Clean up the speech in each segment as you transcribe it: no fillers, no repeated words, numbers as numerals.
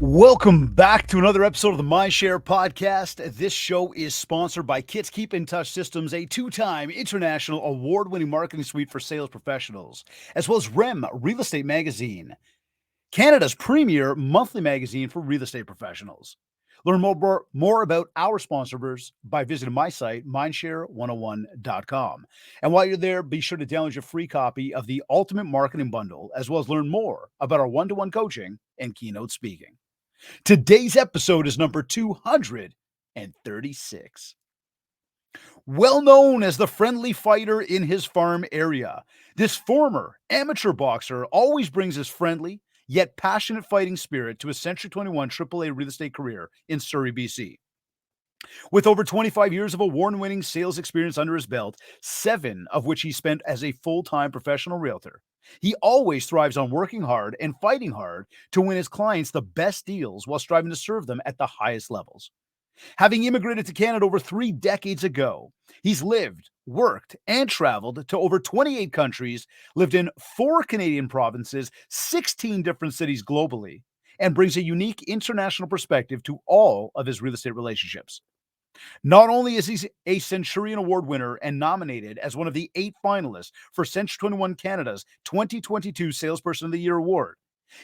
Welcome back to another episode of the Mindshare podcast. This show is sponsored by Kits Keep in Touch Systems, a two-time international award-winning marketing suite for sales professionals, as well as REM Real Estate Magazine, Canada's premier monthly magazine for real estate professionals. Learn more about our sponsors by visiting my site, mindshare101.com. And while you're there, be sure to download your free copy of the Ultimate Marketing Bundle, as well as learn more about our one-to-one coaching and keynote speaking. Today's episode is number 236. Well known as the friendly fighter in his farm area, this former amateur boxer always brings his friendly yet passionate fighting spirit to his Century 21 AAA real estate career in Surrey, BC. With over 25 years of award-winning sales experience under his belt, 7 of which he spent as a full-time professional realtor, he always thrives on working hard and fighting hard to win his clients the best deals while striving to serve them at the highest levels. Having immigrated to Canada over 3 decades ago, he's lived, worked, and traveled to over 28 countries, lived in 4 Canadian provinces, 16 different cities globally, and brings a unique international perspective to all of his real estate relationships. Not only is he a Centurion Award winner and nominated as one of the 8 finalists for Century 21 Canada's 2022 Salesperson of the Year Award,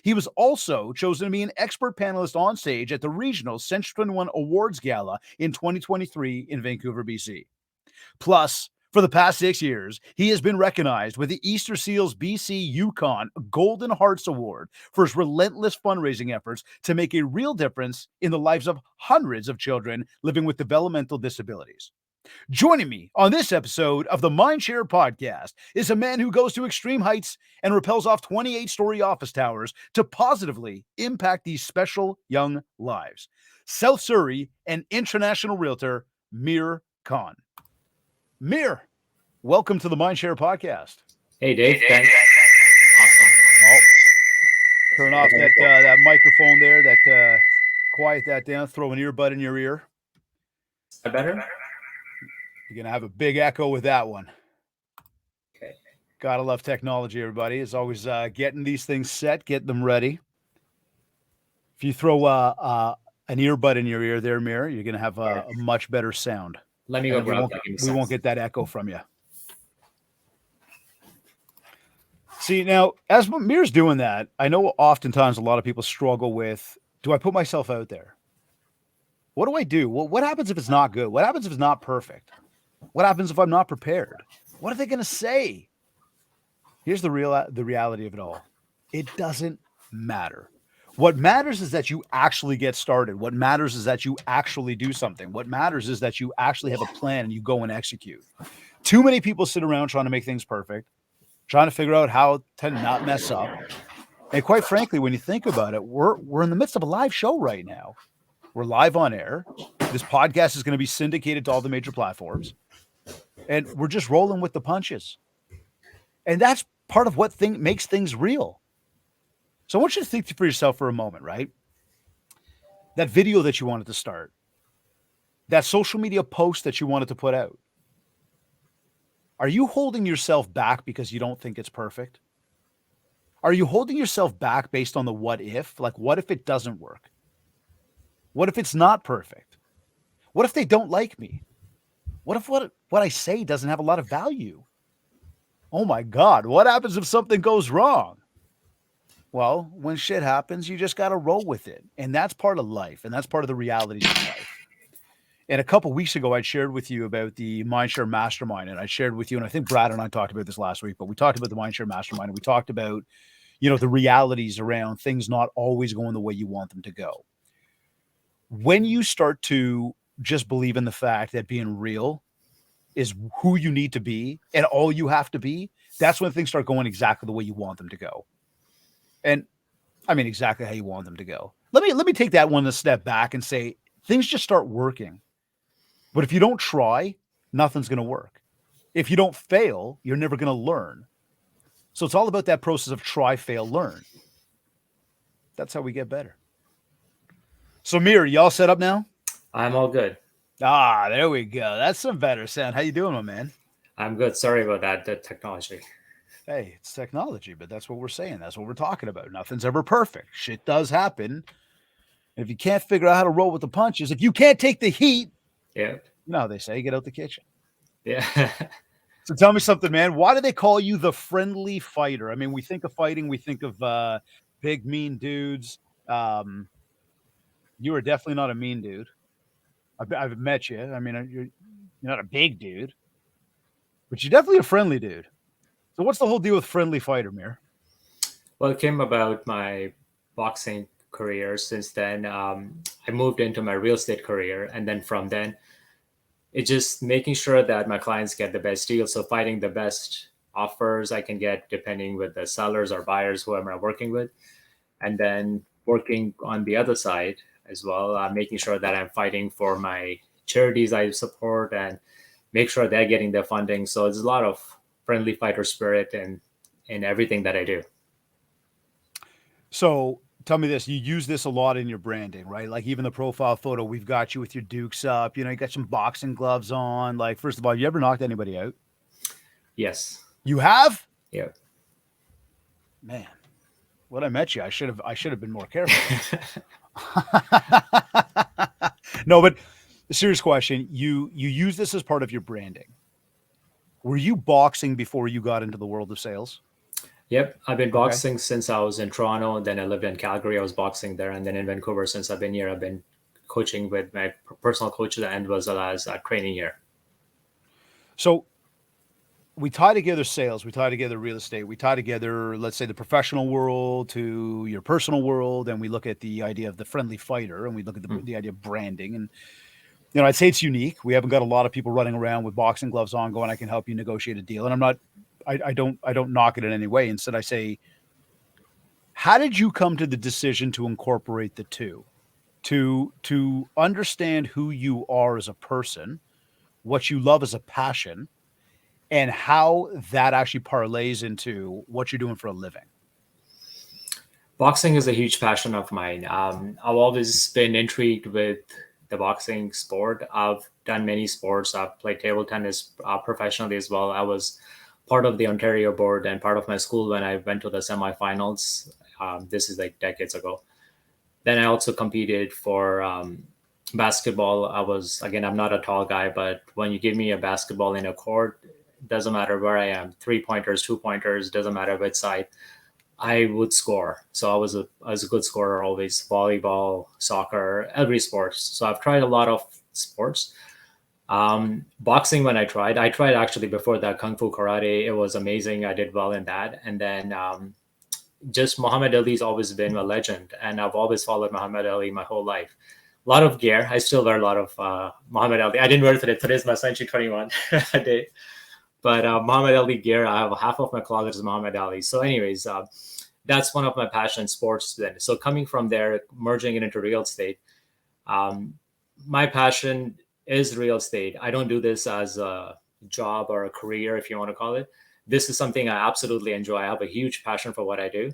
he was also chosen to be an expert panelist on stage at the regional Century 21 Awards Gala in 2023 in Vancouver, BC. Plus, for the past 6 years, he has been recognized with the Easter Seals BC Yukon Golden Hearts Award for his relentless fundraising efforts to make a real difference in the lives of hundreds of children living with developmental disabilities. Joining me on this episode of the Mindshare podcast is a man who goes to extreme heights and rappels off 28-story office towers to positively impact these special young lives. South Surrey and international realtor, Mir Khan. Mir, welcome to the Mindshare podcast. Hey, Dave. Thanks. Awesome. Oh, turn off that microphone there. Quiet that down. Throw an earbud in your ear. Is that better? You're gonna have a big echo with that one. Okay. Gotta love technology, everybody. It's always getting these things set, getting them ready. If you throw an earbud in your ear there, Mir, you're gonna have a much better sound. Let me go grab that. We won't get that echo from you. See, now, as Mir's doing that, I know oftentimes a lot of people struggle with, do I put myself out there? What do I do? Well, what happens if it's not good? What happens if it's not perfect? What happens if I'm not prepared? What are they going to say? Here's the reality of it all. It doesn't matter. What matters is that you actually get started. What matters is that you actually do something. What matters is that you actually have a plan and you go and execute. Too many people sit around trying to make things perfect, trying to figure out how to not mess up. And quite frankly, when you think about it, we're in the midst of a live show right now. We're live on air. This podcast is going to be syndicated to all the major platforms. And we're just rolling with the punches. And that's part of what makes things real. So I want you to think for yourself for a moment, right? That video that you wanted to start, that social media post that you wanted to put out. Are you holding yourself back because you don't think it's perfect? Are you holding yourself back based on the what if? Like, what if it doesn't work? What if it's not perfect? What if they don't like me? What if what I say doesn't have a lot of value? Oh my God, what happens if something goes wrong? Well, when shit happens, you just got to roll with it. And that's part of life. And that's part of the realities of life. And a couple of weeks ago, I shared with you about the Mindshare Mastermind. And I shared with you, and I think Brad and I talked about this last week, but we talked about the Mindshare Mastermind. And we talked about, the realities around things not always going the way you want them to go. When you start to just believe in the fact that being real is who you need to be and all you have to be, that's when things start going exactly the way you want them to go. And I mean, exactly how you want them to go. Let me take that one a step back and say things just start working. But if you don't try, nothing's going to work. If you don't fail, you're never going to learn. So it's all about that process of try, fail, learn. That's how we get better. So, Mir, y'all set up now? I'm all good. Ah, there we go. That's some better sound. How you doing, my man? I'm good. Sorry about that, the technology. Hey, it's technology, but that's what we're saying. That's what we're talking about. Nothing's ever perfect. Shit does happen. If you can't figure out how to roll with the punches, if you can't take the heat, Yeah. you know how they say, get out the kitchen. Yeah. So tell me something, man. Why do they call you the friendly fighter? I mean, we think of fighting, we think of big, mean dudes. Um, you are definitely not a mean dude. I've met you. I mean, you're not a big dude, but you're definitely a friendly dude. So what's the whole deal with friendly fighter, Mir? Well, it came about my boxing career. Since then, I moved into my real estate career. And then from then, it's just making sure that my clients get the best deal. So finding the best offers I can get depending with the sellers or buyers, whoever I'm working with. And then working on the other side as well, making sure that I'm fighting for my charities I support and make sure they're getting their funding. So there's a lot of friendly fighter spirit in everything that I do. So tell me this: you use this a lot in your branding, right? Like even the profile photo, we've got you with your dukes up. You know, you got some boxing gloves on. Like, first of all, you ever knocked anybody out? Yes. You have? Yeah. Man, when I met you, I should have been more careful. No, but serious question. You use this as part of your branding. Were you boxing before you got into the world of sales? Yep. I've been Okay. boxing since I was in Toronto. And then I lived in Calgary. I was boxing there. And then in Vancouver, since I've been here, I've been coaching with my personal coach and was well as training here. So we tie together sales, we tie together real estate, we tie together, let's say, the professional world to your personal world, and we look at the idea of the friendly fighter, and we look at Mm. the idea of branding. And I'd say it's unique. We haven't got a lot of people running around with boxing gloves on, going, "I can help you negotiate a deal." And I don't knock it in any way. Instead, I say, how did you come to the decision to incorporate the two, to understand who you are as a person, what you love as a passion, and how that actually parlays into what you're doing for a living? Boxing is a huge passion of mine. I've always been intrigued with the boxing sport. I've done many sports. I've played table tennis professionally as well. I was part of the Ontario board and part of my school when I went to the semifinals. This is like decades ago. Then I also competed for basketball. I was, again, I'm not a tall guy, but when you give me a basketball in a court, doesn't matter where I am, 3 pointers, 2 pointers, doesn't matter which side, I would score. So I was a good scorer always. Volleyball, soccer, every sport. So I've tried a lot of sports. Boxing, when I tried actually before that kung fu karate. It was amazing. I did well in that. And then just Muhammad Ali's always been a legend, and I've always followed Muhammad Ali my whole life. A lot of gear. I still wear a lot of Muhammad Ali. I didn't wear it today. Today's my Century 21 day. But Muhammad Ali gear, I have half of my closet is Muhammad Ali. So, anyways, that's one of my passion sports. Then, so coming from there, merging it into real estate, um, my passion is real estate. I don't do this as a job or a career, if you want to call it. This is something I absolutely enjoy. I have a huge passion for what I do.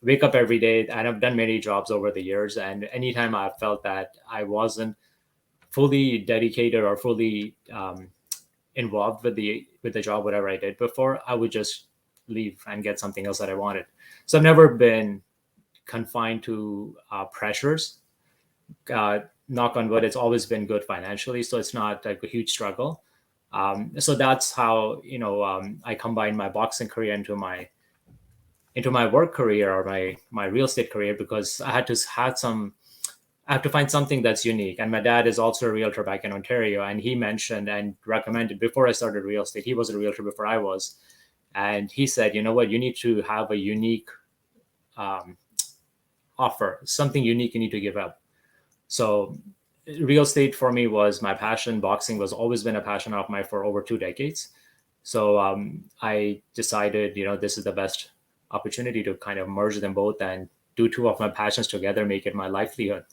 Wake up every day, and I've done many jobs over the years. And anytime I felt that I wasn't fully dedicated or fully involved with the job, whatever I did before, I would just leave and get something else that I wanted. So I've never been confined to pressures. Knock on wood, it's always been good financially, so it's not like a huge struggle. So that's how I combined my boxing career into my work career or my real estate career, because I have to find something that's unique. And my dad is also a realtor back in Ontario, and he mentioned and recommended before I started real estate. He was a realtor before I was, and he said, you know what, you need to have a unique um, offer, something unique you need to give up. So real estate for me was my passion. Boxing was always been a passion of mine for over 2 decades. So I decided, this is the best opportunity to kind of merge them both and do two of my passions together, make it my livelihood.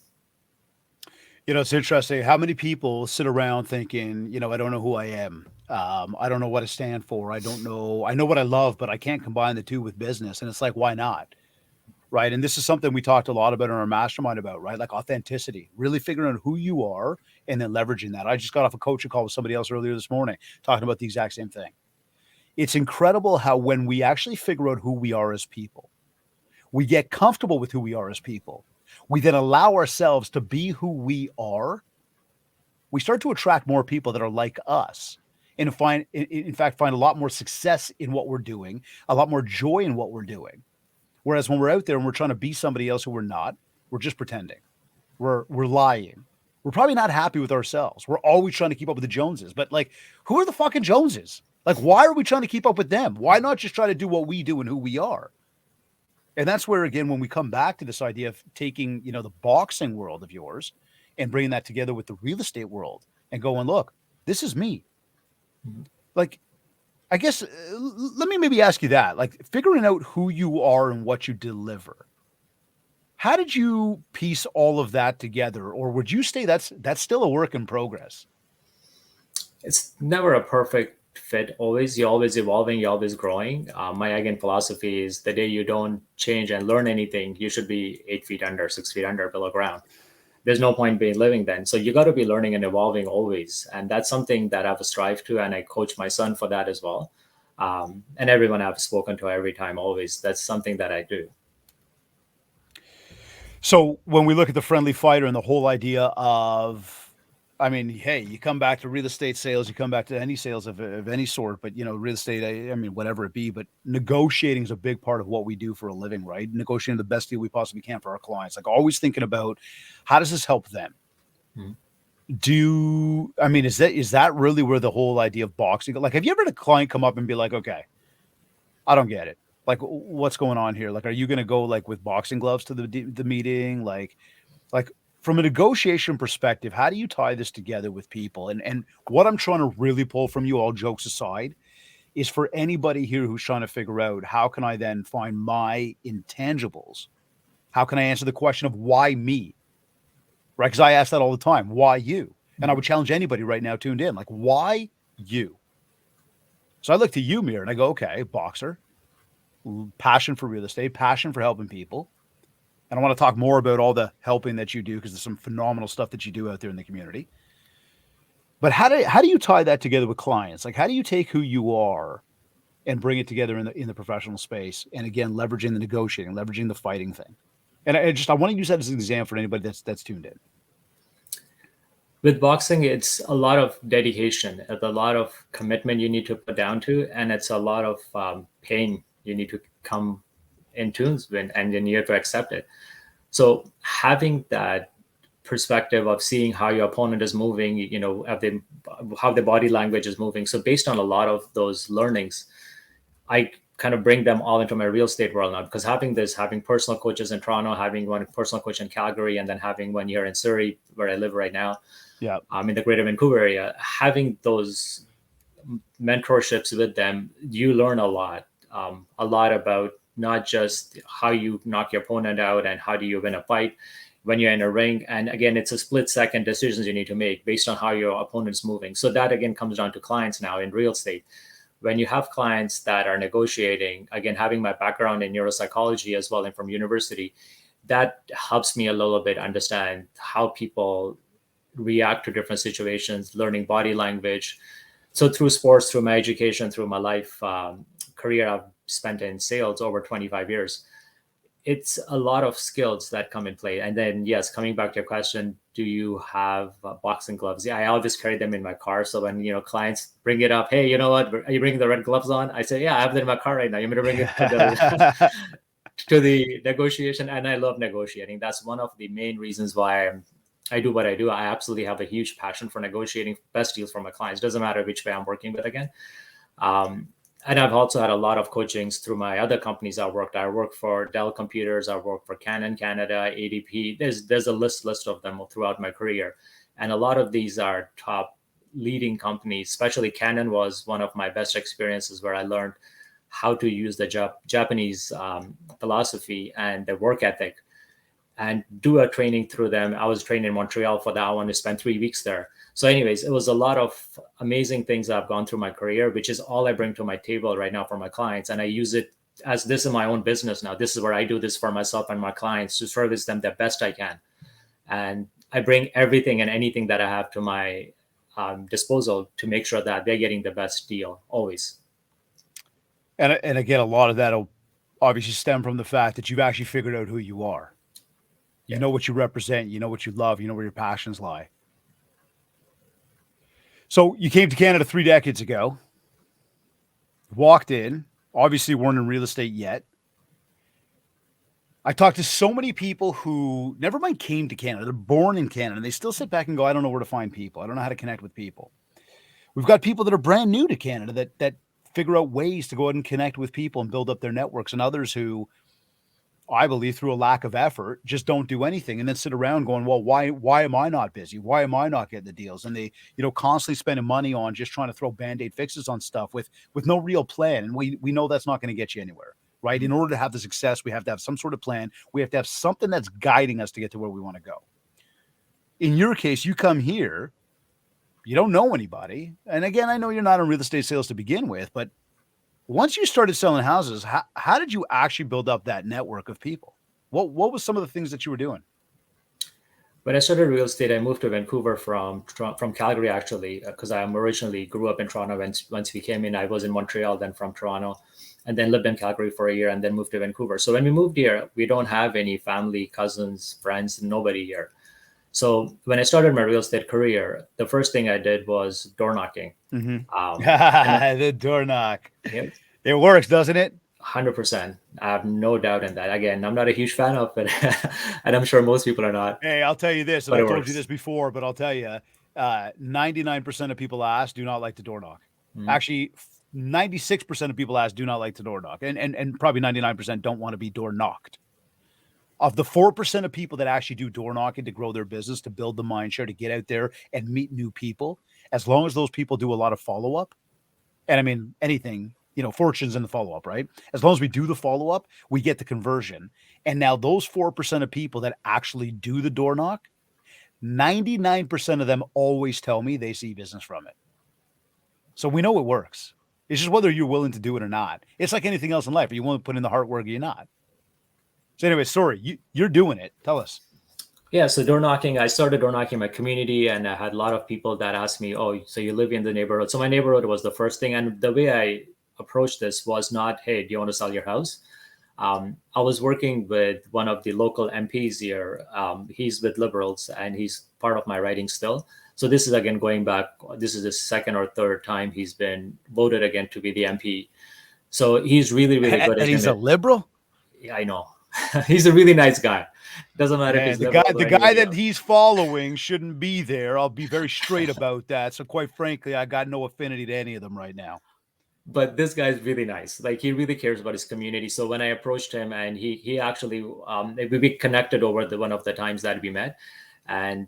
It's interesting. How many people sit around thinking, I don't know who I am. I don't know what I stand for. I don't know. I know what I love, but I can't combine the two with business. And it's like, why not? right? And this is something we talked a lot about in our mastermind about, right? Like authenticity, really figuring out who you are and then leveraging that. I just got off a coaching call with somebody else earlier this morning talking about the exact same thing. It's incredible how when we actually figure out who we are as people, we get comfortable with who we are as people, we then allow ourselves to be who we are, we start to attract more people that are like us and find, in fact, find a lot more success in what we're doing, a lot more joy in what we're doing. Whereas when we're out there and we're trying to be somebody else who we're not, we're just pretending. We're lying. We're probably not happy with ourselves. We're always trying to keep up with the Joneses. But like, who are the fucking Joneses? Like, why are we trying to keep up with them? Why not just try to do what we do and who we are? And that's where, again, when we come back to this idea of taking, the boxing world of yours and bringing that together with the real estate world and going, look, this is me. Mhm. Like, I guess, let me maybe ask you that, like figuring out who you are and what you deliver. How did you piece all of that together? Or would you say that's still a work in progress? It's never a perfect fit. Always, you're always evolving, you're always growing. My again philosophy is the day you don't change and learn anything, you should be 8 feet under, 6 feet under, below ground. There's no point being living then. So you got to be learning and evolving always, and that's something that I've strived to, and I coach my son for that as well. And everyone I've spoken to every time, always, that's something that I do. So when we look at the friendly fighter and the whole idea of, I mean, hey, you come back to real estate sales, you come back to any sales of any sort, but real estate, I mean, whatever it be, but negotiating is a big part of what we do for a living, right? Negotiating the best deal we possibly can for our clients. Like always thinking about how does this help them? Mhm. I mean, is that really where the whole idea of boxing? Like, have you ever had a client come up and be like, okay, I don't get it. Like, what's going on here? Like, are you going to go like with boxing gloves to the meeting? Like from a negotiation perspective, how do you tie this together with people? And what I'm trying to really pull from you, all jokes aside, is for anybody here who's trying to figure out how can I then find my intangibles? How can I answer the question of why me? Right? Because I ask that all the time. Why you? And I would challenge anybody right now tuned in, like, why you? So I look to you, Mir, and I go, okay, boxer, passion for real estate, passion for helping people. And I want to talk more about all the helping that you do because there's some phenomenal stuff that you do out there in the community. But how do you tie that together with clients? Like how do you take who you are and bring it together in the professional space? And again, leveraging the negotiating, leveraging the fighting thing. And I want to use that as an example for anybody that's tuned in. With boxing, it's a lot of dedication, it's a lot of commitment you need to put down to, and it's a lot of pain you need to come in tunes with, and then you have to accept it. So having that perspective of seeing how your opponent is moving, how the body language is moving. So based on a lot of those learnings, I kind of bring them all into my real estate world now, because having personal coaches in Toronto, having one personal coach in Calgary, and then having one here in Surrey, where I live right now, Yeah. in the greater Vancouver area, having those mentorships with them, you learn a lot about not just how you knock your opponent out and how do you win a fight when you're in a ring. And again, it's a split second decisions you need to make based on how your opponent's moving. So that again comes down to clients now in real estate. When you have clients that are negotiating, again, having my background in neuropsychology as well and from university, that helps me a little bit understand how people react to different situations, learning body language. So through sports, through my education, through my life career I've spent in sales over 25 years, it's a lot of skills that come in play. And then, yes, coming back to your question, do you have boxing gloves? Yeah, I always carry them in my car. So when clients bring it up, hey, you know what? Are you bringing the red gloves on? I say, yeah, I have them in my car right now. You want me to bring it to the to the negotiation? And I love negotiating. That's one of the main reasons why I do what I do. I absolutely have a huge passion for negotiating best deals for my clients. Doesn't matter which way I'm working with again. Um, and I've also had a lot of coachings through my other companies I worked. I worked for Dell Computers. I worked for Canon Canada, ADP. There's a list of them throughout my career, and a lot of these are top leading companies. Especially Canon was one of my best experiences where I learned how to use the Japanese philosophy and the work ethic and do a training through them. I was trained in Montreal for that one to spend 3 weeks there. So anyways, it was a lot of amazing things I've gone through my career, which is all I bring to my table right now for my clients. And I use it as this is my own business now, this is where I do this for myself and my clients to service them the best I can. And I bring everything and anything that I have to my disposal to make sure that they're getting the best deal always. And again, a lot of that'll obviously stem from the fact that you've actually figured out who you are. You Yeah. know what you represent, you know what you love, you know where your passions lie. So you came to Canada 3 decades ago, walked in, obviously weren't in real estate yet. I talked to so many people who never mind came to Canada, they're born in Canada, and they still sit back and go, I don't know where to find people. I don't know how to connect with people. We've got people that are brand new to Canada that figure out ways to go out and connect with people and build up their networks, and others who I believe through a lack of effort just don't do anything and then sit around going, well, why am I not busy? Why am I not getting the deals? And they, constantly spending money on just trying to throw band-aid fixes on stuff with no real plan. And we know that's not going to get you anywhere, right? In order to have the success, we have to have some sort of plan. We have to have something that's guiding us to get to where we want to go. In your case, you come here, you don't know anybody. And again, I know you're not in real estate sales to begin with, but once you started selling houses, how did you actually build up that network of people? What was some of the things that you were doing? When I started real estate, I moved to Vancouver from Calgary, actually, because I originally grew up in Toronto. Once we came in, I was in Montreal, then from Toronto, and then lived in Calgary for a year, and then moved to Vancouver. So when we moved here, we don't have any family, cousins, friends, nobody here. So when I started my real estate career, the first thing I did was door knocking. The door knock. Yep. It works, doesn't it? 100%. I have no doubt in that. Again, I'm not a huge fan of it, and I'm sure most people are not. Hey, I'll tell you this, and But I it told you works. this before, but I'll tell you, 99% of people asked do not like to door knock. Mhm. Actually, 96% of people asked do not like to door knock, and probably 99% don't want to be door knocked. Of the 4% of people that actually do door knocking to grow their business, to build the mind share, to get out there and meet new people, as long as those people do a lot of follow up, and I mean anything, fortunes in the follow up, right? As long as we do the follow up, we get the conversion. And now those 4% of people that actually do the door knock, 99% of them always tell me they see business from it. So we know it works. It's just whether you're willing to do it or not. It's like anything else in life. Are you willing to put in the hard work or you're not? So anyway, sorry, you're doing it. Tell us. Yeah, so door knocking, I started door knocking in my community, and I had a lot of people that asked me, oh, so you live in the neighborhood? So my neighborhood was the first thing. And the way I approached this was not, hey, do you want to sell your house? I was working with one of the local MPs here. He's with Liberals, and he's part of my writing still. So this is again going back. This is the second or third time he's been voted again to be the MP. So he's really, really good And at he's him. a liberal? Yeah, I know. He's a really nice guy. Doesn't matter if Man, he's the guy liberal the or guy anybody that else. he's following shouldn't be there. I'll be very straight about that. So quite frankly, I got no affinity to any of them right now. But this guy is really nice. Like he really cares about his community. So when I approached him, and he actually we connected over the one of the times that we met, and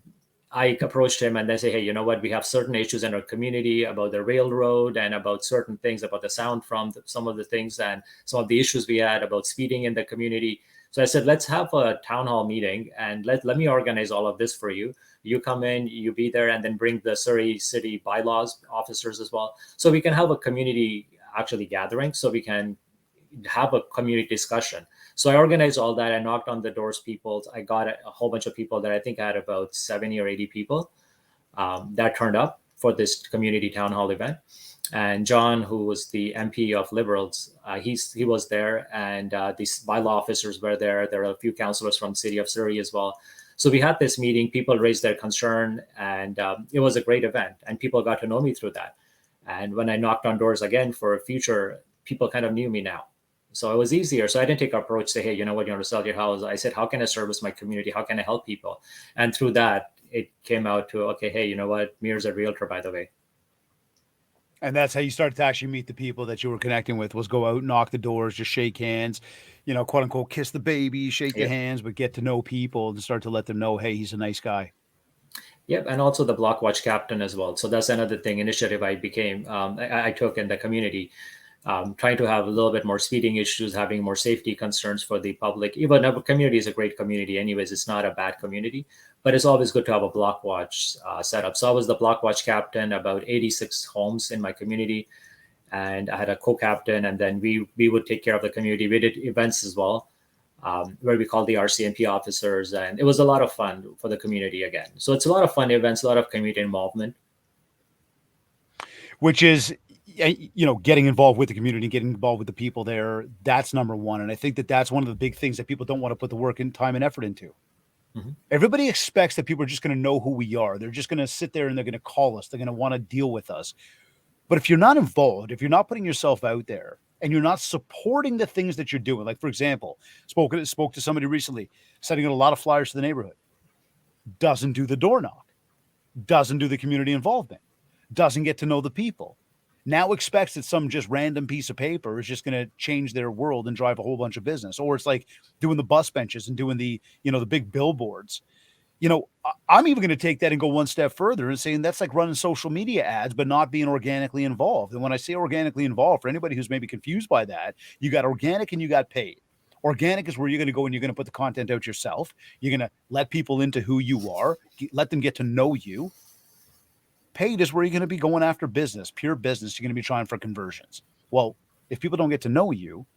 I approached him and then say, hey, you know what? We have certain issues in our community about the railroad and about certain things about the sound from some of the things and some of the issues we had about speeding in the community. So I said, let's have a town hall meeting and let me organize all of this for you. You come in, you be there, and then bring the Surrey City bylaws officers as well. So we can have a community actually gathering so we can have a community discussion. So I organized all that. I knocked on the doors, people. I got a whole bunch of people that I think I had about 70 or 80 people that turned up for this community town hall event. And John, who was the MP of Liberals, he was there, and these bylaw officers were there. There are a few councillors from the city of Surrey as well. So we had this meeting. People raised their concern, and it was a great event. And people got to know me through that. And when I knocked on doors again for a future, people kind of knew me now. So it was easier. So I didn't take an approach, say, hey, you know what, you want to sell your house? I said, how can I service my community? How can I help people? And through that, it came out to, okay, hey, you know what? Mir's a realtor, by the way. And that's how you started to actually meet the people that you were connecting with, was go out, knock the doors, just shake hands, quote unquote, kiss the baby, shake the Yep. hands, but get to know people and start to let them know, hey, he's a nice guy. Yep, and also the block watch captain as well. So that's another thing initiative I became. I took in the community, trying to have a little bit more speeding issues, having more safety concerns for the public. Even our community is a great community, anyways. It's not a bad community, but it's always good to have a block watch set up. So I was the block watch captain, about 86 homes in my community, and I had a co-captain, and then we would take care of the community. We did events as well, where we called the RCMP officers, and it was a lot of fun for the community again. So it's a lot of fun events, a lot of community involvement. Which is, getting involved with the community, getting involved with the people there. That's number one. And I think that that's one of the big things that people don't want to put the work and time and effort into. Mm-hmm. Everybody expects that people are just going to know who we are. They're just going to sit there and they're going to call us. They're going to want to deal with us. But if you're not involved, if you're not putting yourself out there and you're not supporting the things that you're doing, like, for example, spoke to somebody recently, sending out a lot of flyers to the neighborhood, doesn't do the door knock, doesn't do the community involvement, doesn't get to know the people, now expects that some just random piece of paper is just going to change their world and drive a whole bunch of business. Or it's like doing the bus benches and doing the big billboards. I'm even going to take that and go one step further and saying that's like running social media ads, but not being organically involved. And when I say organically involved, for anybody who's maybe confused by that, you got organic and you got paid. Organic is where you're going to go and you're going to put the content out yourself. You're going to let people into who you are, let them get to know you. Paid is where you're going to be going after business, pure business. You're going to be trying for conversions. Well, if people don't get to know you,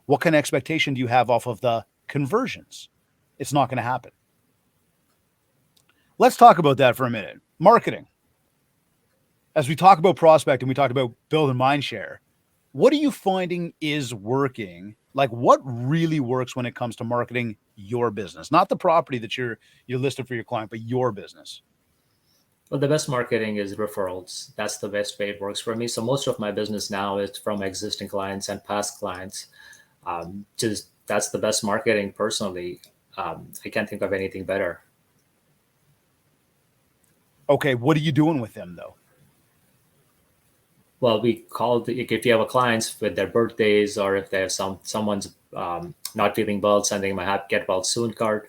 what kind of expectation do you have off of the conversions? It's not going to happen. Let's talk about that for a minute. Marketing. As we talk about prospecting, we talked about building Mindshare. What are you finding is working? Like, what really works when it comes to marketing your business? Not the property that you're listed for your client, but your business. Well, the best marketing is referrals. That's the best way it works for me. So most of my business now is from existing clients and past clients. That's the best marketing personally. I can't think of anything better. Okay, what are you doing with them though? Well, we call if you have a clients with their birthdays, or if they have someone's not feeling well, sending them a get well soon card.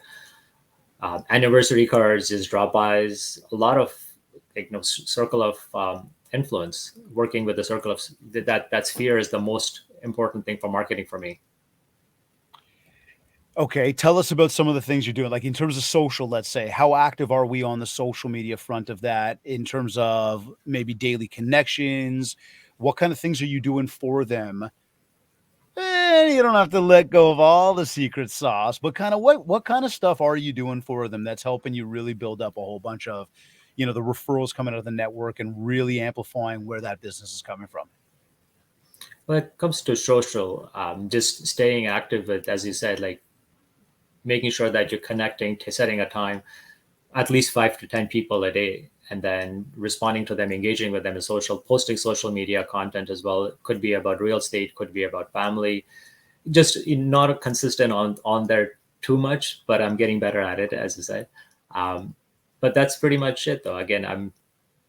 Anniversary cards, is drop-bys, a lot of circle of influence. Working with the circle of that sphere is the most important thing for marketing for me. Okay, tell us about some of the things you're doing, like in terms of social, let's say. How active are we on the social media front of that in terms of maybe daily connections? What kind of things are you doing for them? You don't have to let go of all the secret sauce, but kind of what kind of stuff are you doing for them that's helping you really build up a whole bunch of, the referrals coming out of the network and really amplifying where that business is coming from? When it comes to social, just staying active with, as you said, like making sure that you're connecting, to setting a time, at least 5 to 10 people a day, and then responding to them, engaging with them in social, posting social media content as well. It could be about real estate, could be about family, just not consistent on there too much, but I'm getting better at it, as I said. But that's pretty much it though. Again, I'm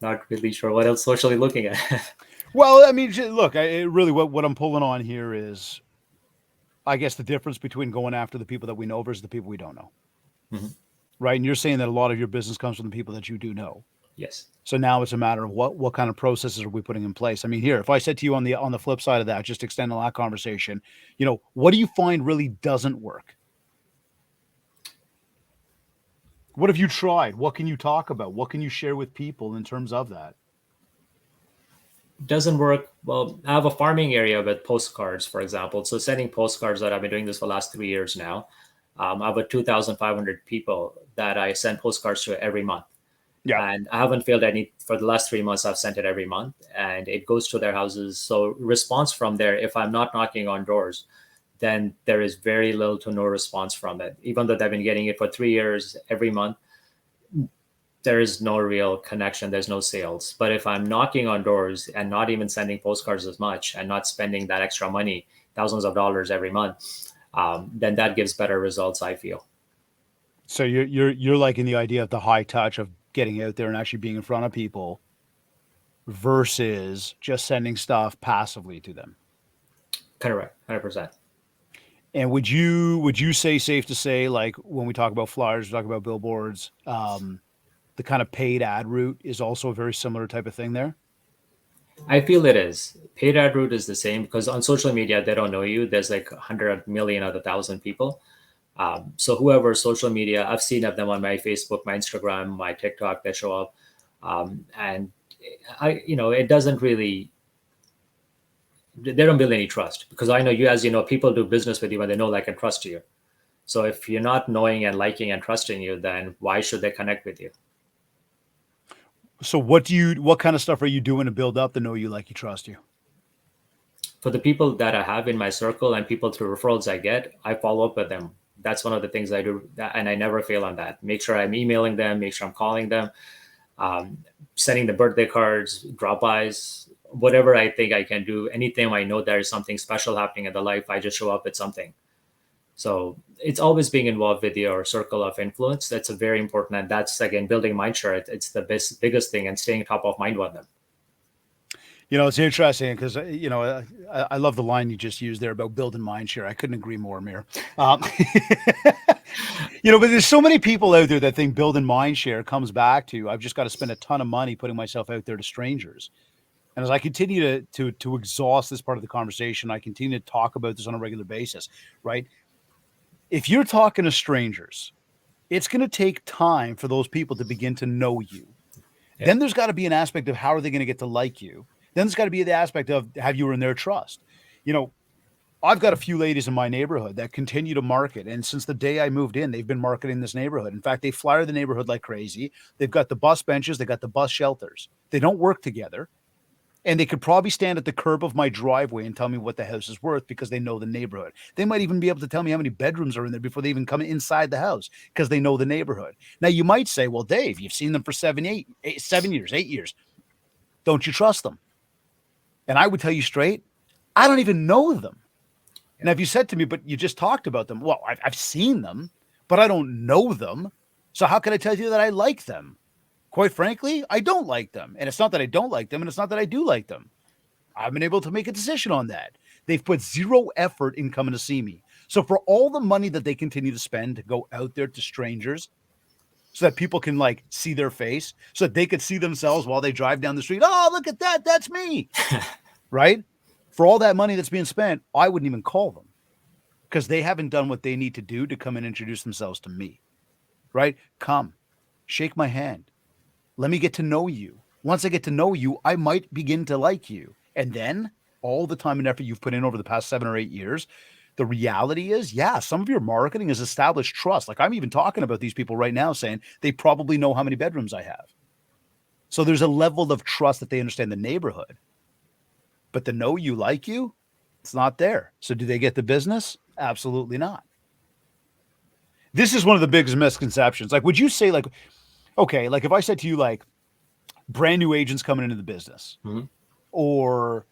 not really sure what else socially looking at. Well, I mean, look, really what I'm pulling on here is, I guess, the difference between going after the people that we know versus the people we don't know. Mm-hmm. Right. And you're saying that a lot of your business comes from the people that you do know. Yes. So now it's a matter of what kind of processes are we putting in place? I mean, here, if I said to you on the flip side of that, just extend that conversation, what do you find really doesn't work? What have you tried? What can you talk about? What can you share with people in terms of that? Doesn't work. Well, I have a farming area with postcards, for example. So sending postcards, that I've been doing this for the last 3 years now. I have about 2,500 people that I send postcards to every month. Yeah. And I haven't failed any for the last 3 months. I've sent it every month and it goes to their houses. So response from there, if I'm not knocking on doors, then there is very little to no response from it. Even though they've been getting it for 3 years every month, there is no real connection. There's no sales. But if I'm knocking on doors and not even sending postcards as much and not spending that extra money, thousands of dollars every month, then that gives better results, I feel. So you're liking the idea of the high touch of getting out there and actually being in front of people versus just sending stuff passively to them. Correct, 100%. And would you say, safe to say, like when we talk about flyers, we talk about billboards, the kind of paid ad route is also a very similar type of thing there? I feel it is. Paid ad route is the same because on social media, they don't know you. There's like 100 million out of 1,000 people. So whoever social media, I've seen of them on my Facebook, my Instagram, my TikTok, they show up. And it doesn't really they don't build any trust, because I know you, as you know, people do business with you when they know, like, and trust you. So if you're not knowing and liking and trusting you, then why should they connect with you? So what kind of stuff are you doing to build up the know you, like, you, trust you? For the people that I have in my circle and people through referrals I get, I follow up with them. That's one of the things I do, and I never fail on that. Make sure I'm emailing them, make sure I'm calling them, um, sending the birthday cards, drop-bys, whatever I think I can do. Anytime I know there is something special happening in the life, I just show up with something. So it's always being involved with your circle of influence. That's a very important, and that's, again, building Mindshare. It's the biggest thing, and staying top of mind with them. It's interesting because I love the line you just used there about building mindshare. I couldn't agree more, Amir. But there's so many people out there that think building mindshare comes back to I've just got to spend a ton of money putting myself out there to strangers. And as I continue to exhaust this part of the conversation, I continue to talk about this on a regular basis, right? If you're talking to strangers, it's going to take time for those people to begin to know you. Yeah. Then there's got to be an aspect of how are they going to get to like you. Then there's got to be the aspect of have you earned their trust. I've got a few ladies in my neighborhood that continue to market. And since the day I moved in, they've been marketing this neighborhood. In fact, they flyer the neighborhood like crazy. They've got the bus benches, they got the bus shelters. They don't work together. And they could probably stand at the curb of my driveway and tell me what the house is worth because they know the neighborhood. They might even be able to tell me how many bedrooms are in there before they even come inside the house because they know the neighborhood. Now, you might say, well, Dave, you've seen them for 7 years, 8 years. Don't you trust them? And I would tell you straight, I don't even know them. Now, if you said to me, but you just talked about them, well, I've seen them, but I don't know them. So how can I tell you that I like them? Quite frankly, I don't like them. And it's not that I don't like them, and it's not that I do like them. I've been able to make a decision on that. They've put zero effort in coming to see me. So for all the money that they continue to spend to go out there to strangers so that people can see their face, so that they could see themselves while they drive down the street. Oh, look at that. That's me. Right? For all that money that's being spent, I wouldn't even call them because they haven't done what they need to do to come and introduce themselves to me. Right? Come, shake my hand. Let me get to know you. Once I get to know you, I might begin to like you. And then all the time and effort you've put in over the past 7 or 8 years, the reality is, yeah, some of your marketing has established trust. Like I'm even talking about these people right now saying they probably know how many bedrooms I have. So there's a level of trust that they understand the neighborhood. But the know you, like you, it's not there. So do they get the business? Absolutely not. This is one of the biggest misconceptions. Would you say okay, if I said to you, brand new agents coming into the business, Mm-hmm. or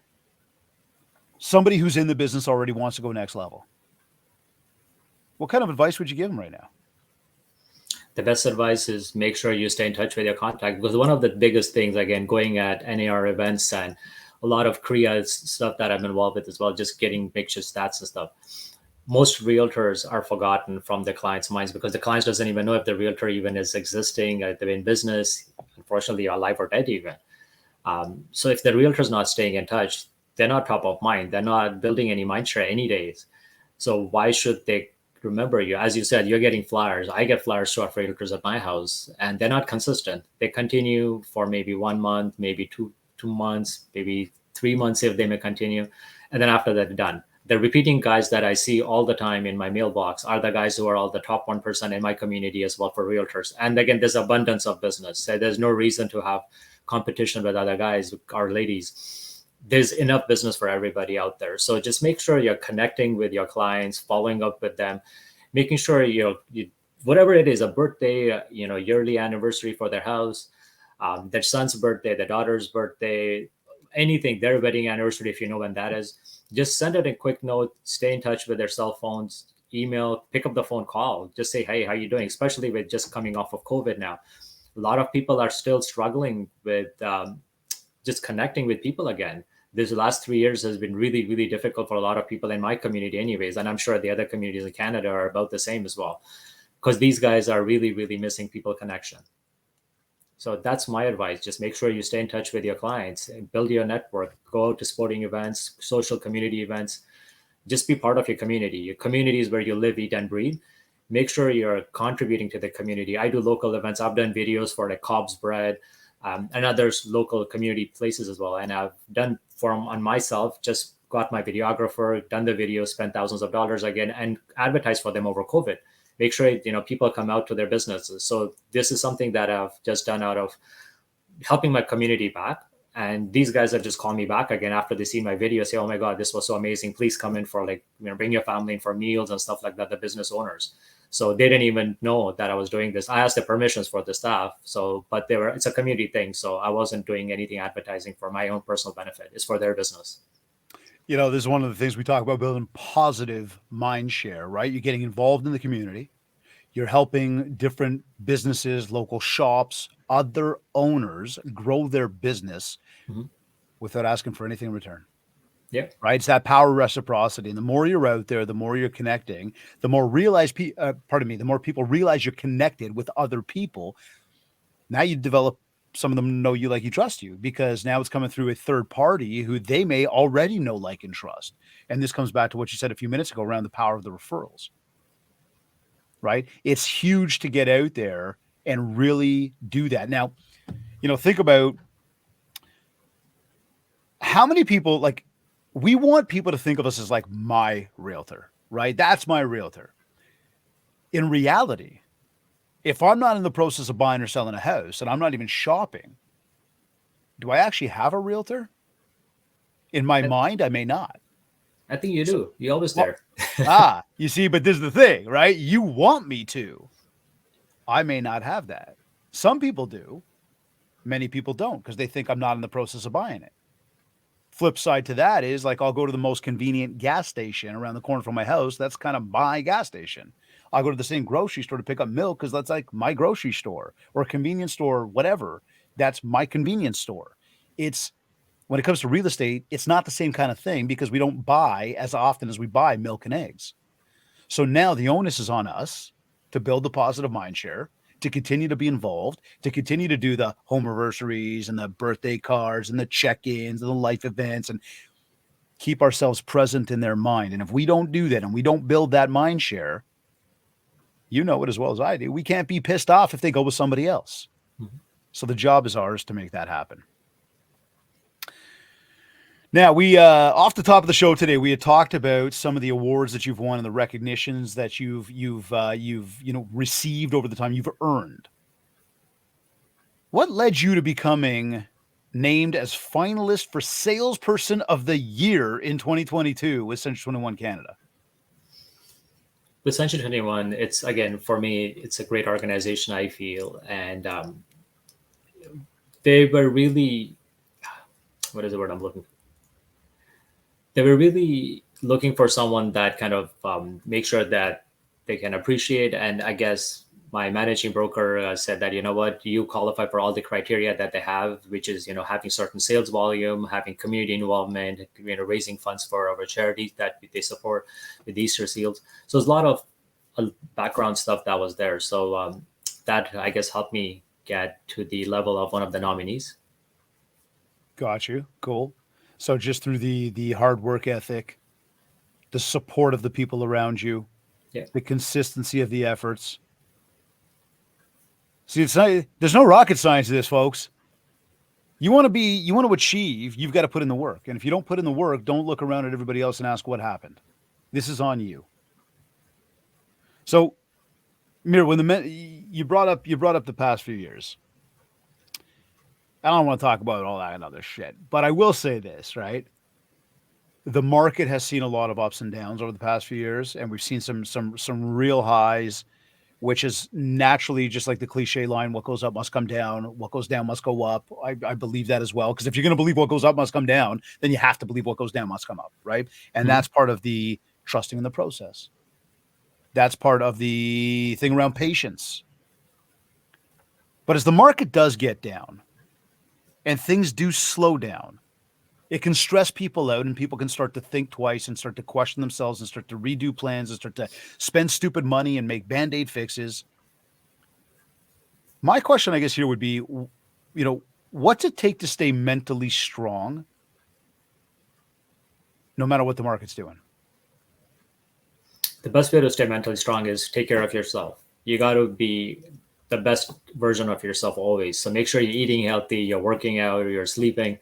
somebody who's in the business already wants to go next level, what kind of advice would you give them right now? The best advice is make sure you stay in touch with your contact, because one of the biggest things, again, going at NAR events and a lot of Korea stuff that I'm involved with as well, just getting picture stats and stuff. Most realtors are forgotten from the clients' minds because the clients doesn't even know if the realtor even is existing, if they're in business, unfortunately, alive or dead even. So if the realtor is not staying in touch, they're not top of mind. They're not building any mindshare any days. So why should they remember you? As you said, you're getting flyers. I get flyers to our realtors at my house, and they're not consistent. They continue for maybe 1 month, maybe two months, maybe 3 months if they may continue, and then after that, done. The repeating guys that I see all the time in my mailbox are the guys who are all the top 1% in my community as well for realtors. And again, there's abundance of business. So there's no reason to have competition with other guys or ladies. There's enough business for everybody out there. So just make sure you're connecting with your clients, following up with them, making sure you whatever it is, a birthday, yearly anniversary for their house, their son's birthday, their daughter's birthday, anything, their wedding anniversary, if you know when that is, just send it a quick note, stay in touch with their cell phones, email, pick up the phone, call, just say, hey, how you doing? Especially with just coming off of COVID now. A lot of people are still struggling with just connecting with people again. This last 3 years has been really, really difficult for a lot of people in my community anyways. And I'm sure the other communities in Canada are about the same as well, because these guys are really, really missing people connection. So that's my advice. Just make sure you stay in touch with your clients, build your network, go out to sporting events, social community events. Just be part of your community. Your community is where you live, eat, and breathe. Make sure you're contributing to the community. I do local events. I've done videos for Cobb's Bread and others local community places as well. And I've done on myself, just got my videographer, done the video, spent thousands of dollars again, and advertised for them over COVID. Make sure people come out to their businesses. So this is something that I've just done out of helping my community back. And these guys have just called me back again after they see my video, say, "Oh my God, this was so amazing. Please come in for bring your family in for meals and stuff like that." The business owners. So they didn't even know that I was doing this. I asked the permissions for the staff. But it's a community thing. So I wasn't doing anything advertising for my own personal benefit. It's for their business. This is one of the things we talk about, building positive mind share, right? You're getting involved in the community. You're helping different businesses, local shops, other owners grow their business without asking for anything in return. Yeah. Right. It's that power of reciprocity. And the more you're out there, the more you're connecting, the more the more people realize you're connected with other people. Now you develop, some of them know you, like you, trust you, because now it's coming through a third party who they may already know, like, and trust. And this comes back to what you said a few minutes ago around the power of the referrals. Right. It's huge to get out there and really do that. Now, think about how many people, we want people to think of us as like my realtor, right? That's my realtor. In reality, if I'm not in the process of buying or selling a house and I'm not even shopping, do I actually have a realtor? In my mind, I may not. I think you do. You're always there. You see, but this is the thing, right? You want me to. I may not have that. Some people do. Many people don't, because they think I'm not in the process of buying it. Flip side to that is, I'll go to the most convenient gas station around the corner from my house. That's kind of my gas station. I'll go to the same grocery store to pick up milk because that's like my grocery store, or a convenience store, whatever. That's my convenience store. When it comes to real estate, it's not the same kind of thing because we don't buy as often as we buy milk and eggs. So now the onus is on us to build the positive mind share, to continue to be involved, to continue to do the home anniversaries and the birthday cards and the check-ins and the life events, and keep ourselves present in their mind. And if we don't do that and we don't build that mind share, you know it as well as I do, we can't be pissed off if they go with somebody else. So the job is ours to make that happen. Now, we off the top of the show today, we had talked about some of the awards that you've won and the recognitions that you've received over the time, you've earned. What led you to becoming named as finalist for Salesperson of the Year in 2022 with Century 21 Canada? With Century 21, it's, again, for me, it's a great organization, I feel, and they were really, what is the word I'm looking for? They were really looking for someone that kind of make sure that they can appreciate. And I guess my managing broker said that, you qualify for all the criteria that they have, which is, having certain sales volume, having community involvement, raising funds for our charities that they support with Easter seals. So there's a lot of background stuff that was there. So that, I guess, helped me get to the level of one of the nominees. Got you. Cool. So just through the hard work ethic, the support of the people around you, the consistency of the efforts. See, there's no rocket science to this, folks. You want to achieve, you've got to put in the work. And if you don't put in the work, don't look around at everybody else and ask what happened. This is on you. So, Mir, when you brought up the past few years, I don't want to talk about all that and other shit, but I will say this, right? The market has seen a lot of ups and downs over the past few years, and we've seen some real highs, which is naturally just like the cliche line, what goes up must come down, what goes down must go up. I believe that as well, because if you're going to believe what goes up must come down, then you have to believe what goes down must come up, right? And that's part of the trusting in the process. That's part of the thing around patience. But as the market does get down, and things do slow down, it can stress people out, and people can start to think twice and start to question themselves and start to redo plans and start to spend stupid money and make Band-Aid fixes. My question, I guess, here would be, what's it take to stay mentally strong no matter what the market's doing? The best way to stay mentally strong is take care of yourself. You got to be the best version of yourself always. So make sure you're eating healthy, you're working out, you're sleeping.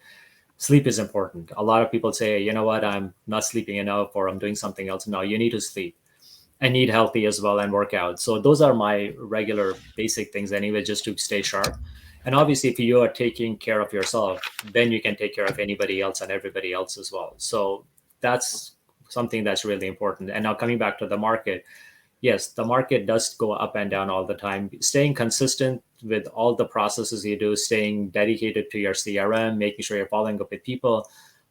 sleep is important. A lot of people say, you know what, I'm not sleeping enough or I'm doing something else. No, you need to sleep and eat healthy as well and work out. So those are my regular basic things anyway, just to stay sharp. And obviously, if you are taking care of yourself, then you can take care of anybody else and everybody else as well. So that's something that's really important. And now coming back to the market, yes, the market does go up and down all the time. Staying consistent with all the processes you do, staying dedicated to your CRM, making sure you're following up with people,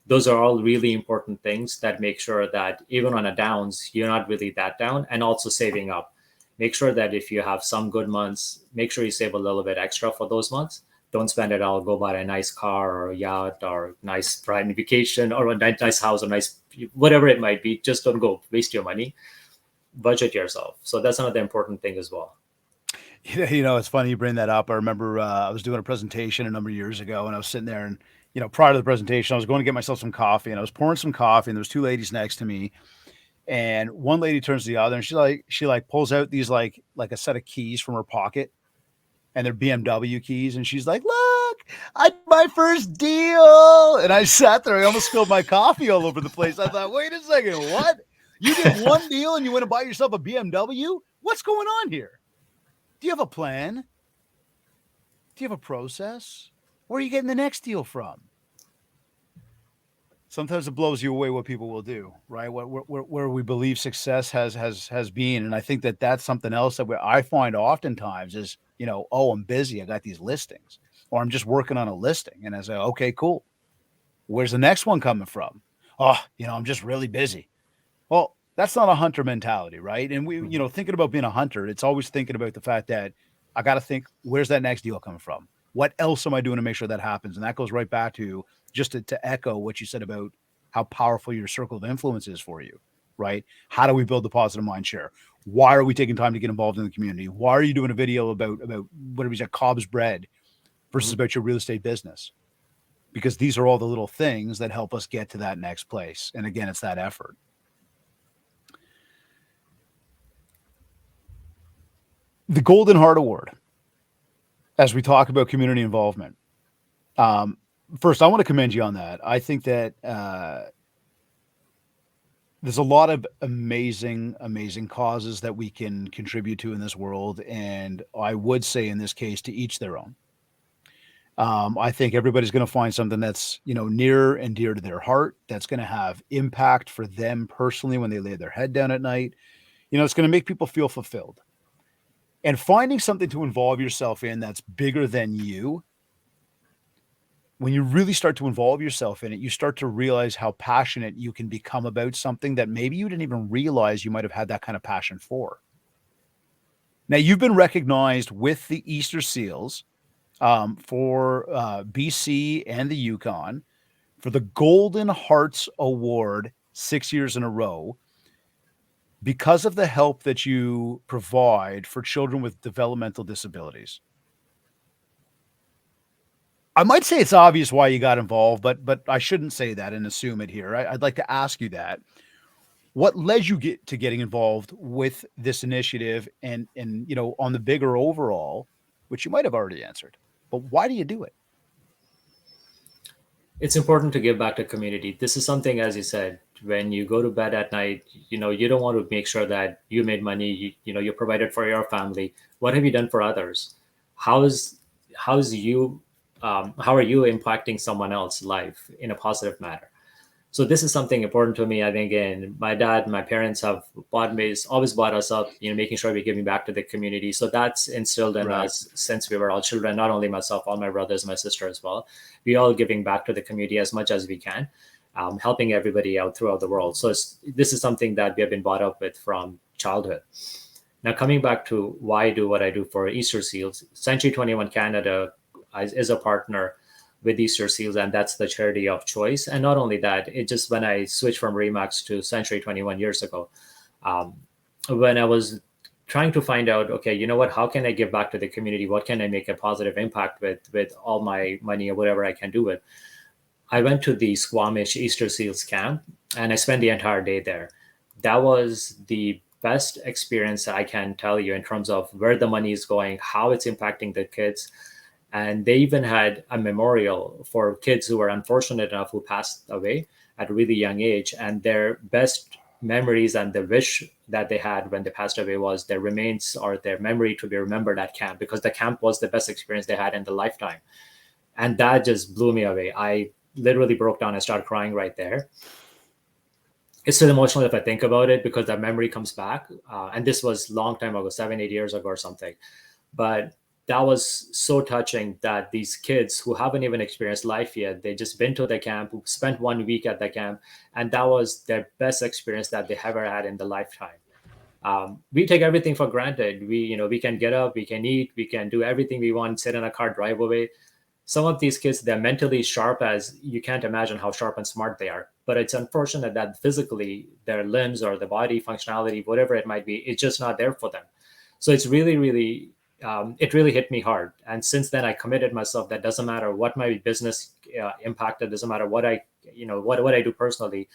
those are all really important things that make sure that even on a downs, you're not really that down, and also saving up. Make sure that if you have some good months, make sure you save a little bit extra for those months. Don't spend it all. Go buy a nice car or a yacht or nice private vacation or a nice house or nice whatever it might be. Just don't go waste your money. Budget yourself. So that's another important thing as well. It's funny you bring that up. I remember I was doing a presentation a number of years ago, and I was sitting there, and prior to the presentation, I was going to get myself some coffee, and I was pouring some coffee, and there was two ladies next to me, and one lady turns to the other, and she pulls out these like a set of keys from her pocket, and they're BMW keys, and she's like, "Look, I did my first deal," and I sat there, I almost spilled my coffee all over the place. I thought, wait a second, what? You did one deal, and you went to buy yourself a BMW? What's going on here? Do you have a plan? Do you have a process? Where are you getting the next deal from? Sometimes it blows you away what people will do, right? Where we believe success has been, and I think that that's something else that I find oftentimes is, oh, I'm busy, I got these listings, or I'm just working on a listing, and I say, okay, cool. Where's the next one coming from? Oh, I'm just really busy. Well, that's not a hunter mentality, right? And we, Mhm. thinking about being a hunter, it's always thinking about the fact that I got to think, where's that next deal coming from? What else am I doing to make sure that happens? And that goes right back to just to echo what you said about how powerful your circle of influence is for you, right? How do we build the positive mind share? Why are we taking time to get involved in the community? Why are you doing a video about whatever you said, Cobb's bread versus Mhm. about your real estate business? Because these are all the little things that help us get to that next place. And again, it's that effort. The Golden Heart Award, as we talk about community involvement. Um, First, I want to commend you on that. I think that there's a lot of amazing, amazing causes that we can contribute to in this world. And I would say in this case, to each their own. I think everybody's going to find something that's, near and dear to their heart, that's going to have impact for them personally when they lay their head down at night. It's going to make people feel fulfilled. And finding something to involve yourself in that's bigger than you, when you really start to involve yourself in it, you start to realize how passionate you can become about something that maybe you didn't even realize you might have had that kind of passion for. Now, you've been recognized with the Easter Seals for BC and the Yukon for the Golden Hearts Award 6 years in a row because of the help that you provide for children with developmental disabilities. I might say it's obvious why you got involved, but I shouldn't say that and assume it here. I'd like to ask you that. What led you to getting involved with this initiative and on the bigger overall, which you might have already answered, but why do you do it? It's important to give back to community. This is something, as you said, when you go to bed at night, you don't want to make sure that you made money, you provided for your family. What have you done for others? How is how's you how are you impacting someone else's life in a positive manner? So this is something important to me. I think, and my dad, my parents have bought me, always bought us up, making sure we're giving back to the community. So that's instilled in Right. us since we were all children, not only myself, all my brothers, my sister as well. We all giving back to the community as much as we can, helping everybody out throughout the world. So this is something that we have been brought up with from childhood. Now, coming back to why I do what I do for Easter Seals, Century 21 Canada is a partner with Easter Seals, and that's the charity of choice. And not only that, it just when I switched from Remax to Century 21 years ago, um, when I was trying to find out, okay, you know what, how can I give back to the community? What can I make a positive impact with all my money or whatever I can do with? I went to the Squamish Easter Seals camp and I spent the entire day there. That was the best experience I can tell you in terms of where the money is going, how it's impacting the kids. And they even had a memorial for kids who were unfortunate enough who passed away at a really young age. And their best memories and the wish that they had when they passed away was their remains or their memory to be remembered at camp, because the camp was the best experience they had in the lifetime. And that just blew me away. I literally broke down and started crying right there. It's still emotional if I think about it, because that memory comes back. And this was a long time ago, 7, 8 years ago or something. But that was so touching that these kids who haven't even experienced life yet, they just been to the camp, who spent 1 week at the camp, and that was their best experience that they ever had in the lifetime. We take everything for granted. We can get up, we can eat, we can do everything we want, sit in a car, drive away. Some of these kids, they're mentally sharp as you can't imagine how sharp and smart they are. But it's unfortunate that physically their limbs or the body functionality, whatever it might be, it's just not there for them. So it's really, really, it really hit me hard. And since then, I committed myself that doesn't matter what my business impacted, doesn't matter what what I do personally,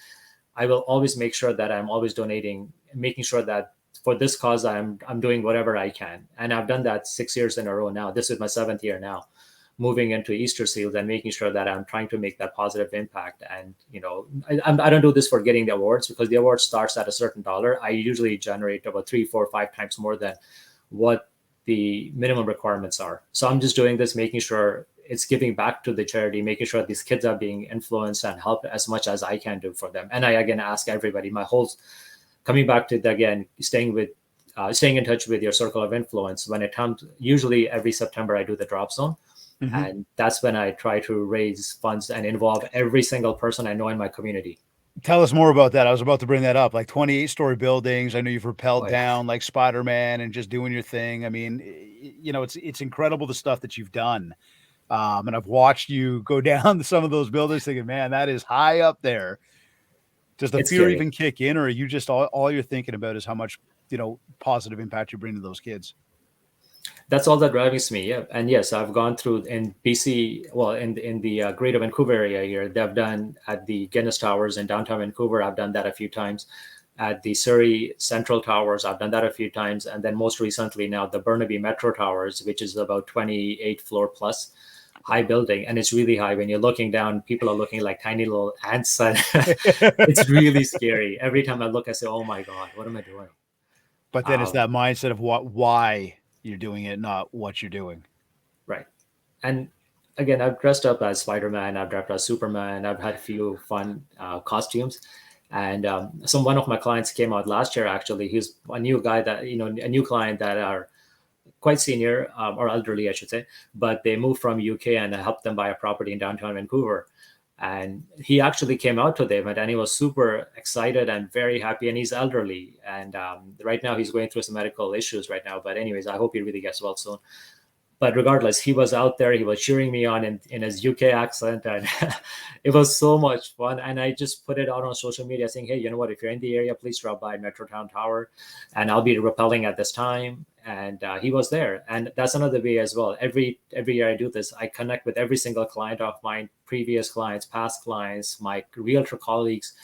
I will always make sure that I'm always donating, making sure that for this cause I'm doing whatever I can. And I've done that 6 years in a row now. This is my seventh year now, moving into Easter seals and making sure that I'm trying to make that positive impact. And I don't do this for getting the awards, because the award starts at a certain dollar. I usually generate about 3, 4, 5 times more than what the minimum requirements are. So I'm just doing this, making sure it's giving back to the charity, making sure these kids are being influenced and helped as much as I can do for them. And I again ask everybody, my whole coming back to the, again, staying in touch with your circle of influence. When it comes, usually every September, I do the drop zone. Mm-hmm. And that's when I try to raise funds and involve every single person I know in my community. Tell us more about that. I was about to bring that up. Like 28-story buildings. I know you've rappelled Oh, yeah. down like Spider-Man and just doing your thing. I mean, it's incredible the stuff that you've done. And I've watched you go down some of those buildings thinking, man, that is high up there. Does the It's fear scary. even kick in, or are you just all you're thinking about is how much, positive impact you bring to those kids? That's all that drives me. Yeah. And yes, I've gone through in BC, well, in the Greater Vancouver area here. They've done at the Guinness Towers in downtown Vancouver. I've done that a few times. At the Surrey Central Towers, I've done that a few times. And then most recently now, the Burnaby Metro Towers, which is about 28 floor plus high building. And it's really high. When you're looking down, people are looking like tiny little ants. And it's really scary. Every time I look, I say, oh my God, what am I doing? But then it's Um, that mindset of why you're doing it, not what you're doing. right. And again, I've dressed up as Spider-Man, I've dressed as Superman, I've had a few fun costumes. And one of my clients came out last year. Actually, he's a new guy that a new client that are quite senior, or elderly, I should say, but they moved from UK, and I helped them buy a property in downtown Vancouver. And he actually came out to the event, and he was super excited and very happy. And he's elderly, and right now he's going through some medical issues right now. But anyways, I hope he really gets well soon. But regardless, he was out there, he was cheering me on in his UK accent, and it was so much fun. And I just put it out on social media saying, hey, you know what, if you're in the area, please drop by Metrotown Tower, and I'll be rappelling at this time. And he was there. And that's another way as well. Every year I do this, I connect with every single client of mine, previous clients, past clients, my realtor colleagues,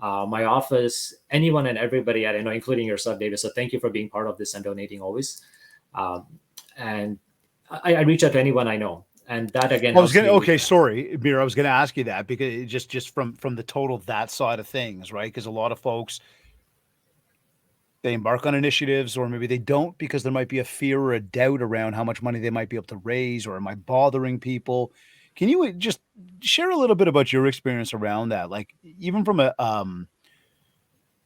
my office, anyone and everybody I know, including yourself, David. So thank you for being part of this and donating always. And I reach out to anyone I know, and that again Well, I was helps gonna. me. Okay, sorry, Mir. I was gonna ask you that because just from the total that side of things, right? Because a lot of folks, they embark on initiatives, or maybe they don't because there might be a fear or a doubt around how much money they might be able to raise, or am I bothering people? Can you just share a little bit about your experience around that? Like even from an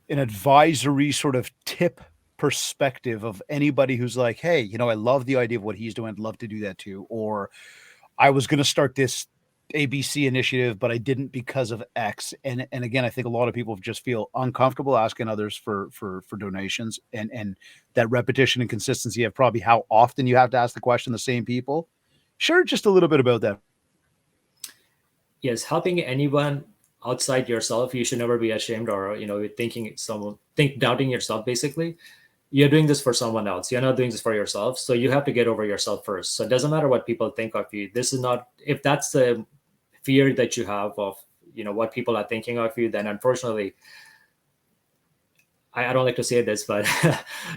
advisory sort of tip perspective of anybody who's like, hey, I love the idea of what he's doing. I'd love to do that too. Or I was going to start this ABC initiative, but I didn't because of X. And again, I think a lot of people just feel uncomfortable asking others for donations, and that repetition and consistency of probably how often you have to ask the question the same people. Share just a little bit about that. Yes, helping anyone outside yourself, you should never be ashamed, or doubting yourself. Basically, you're doing this for someone else. You're not doing this for yourself. So you have to get over yourself first. So it doesn't matter what people think of you. This is not, if that's the fear that you have of what people are thinking of you, then unfortunately I don't like to say this, but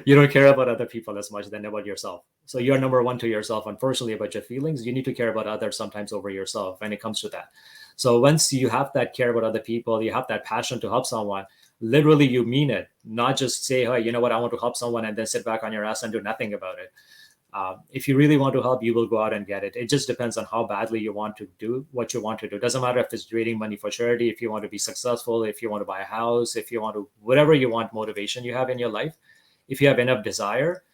you don't care about other people as much than about yourself. So you're number one to yourself. Unfortunately, about your feelings, you need to care about others sometimes over yourself when it comes to that. So once you have that care about other people, you have that passion to help someone, literally you mean it, not just say, hey, you know what, I want to help someone and then sit back on your ass and do nothing about it. If you really want to help, you will go out and get it. It just depends on how badly you want to do what you want to do. It doesn't matter if it's raising money for charity, if you want to be successful, if you want to buy a house, if you want to, whatever you want, motivation you have in your life. If you have enough desire,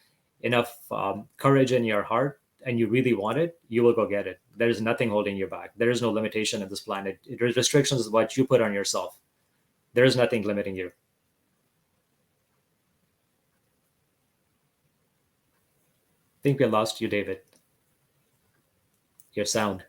enough courage in your heart, and you really want it, you will go get it. There is nothing holding you back. There is no limitation in this planet. Restrictions is what you put on yourself. There is nothing limiting you. I think we lost you, David. Your sound.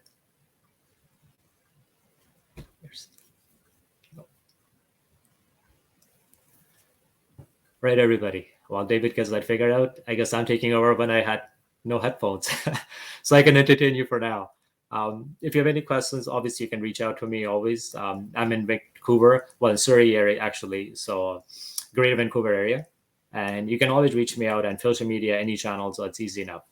Right, everybody. While David gets that figured out, I guess I'm taking over when I had no headphones. So I can entertain you for now. If you have any questions, obviously you can reach out to me always. I'm in Vancouver, well, in Surrey area, actually. So Greater Vancouver area. And you can always reach me out on social media, any channel. So it's easy enough.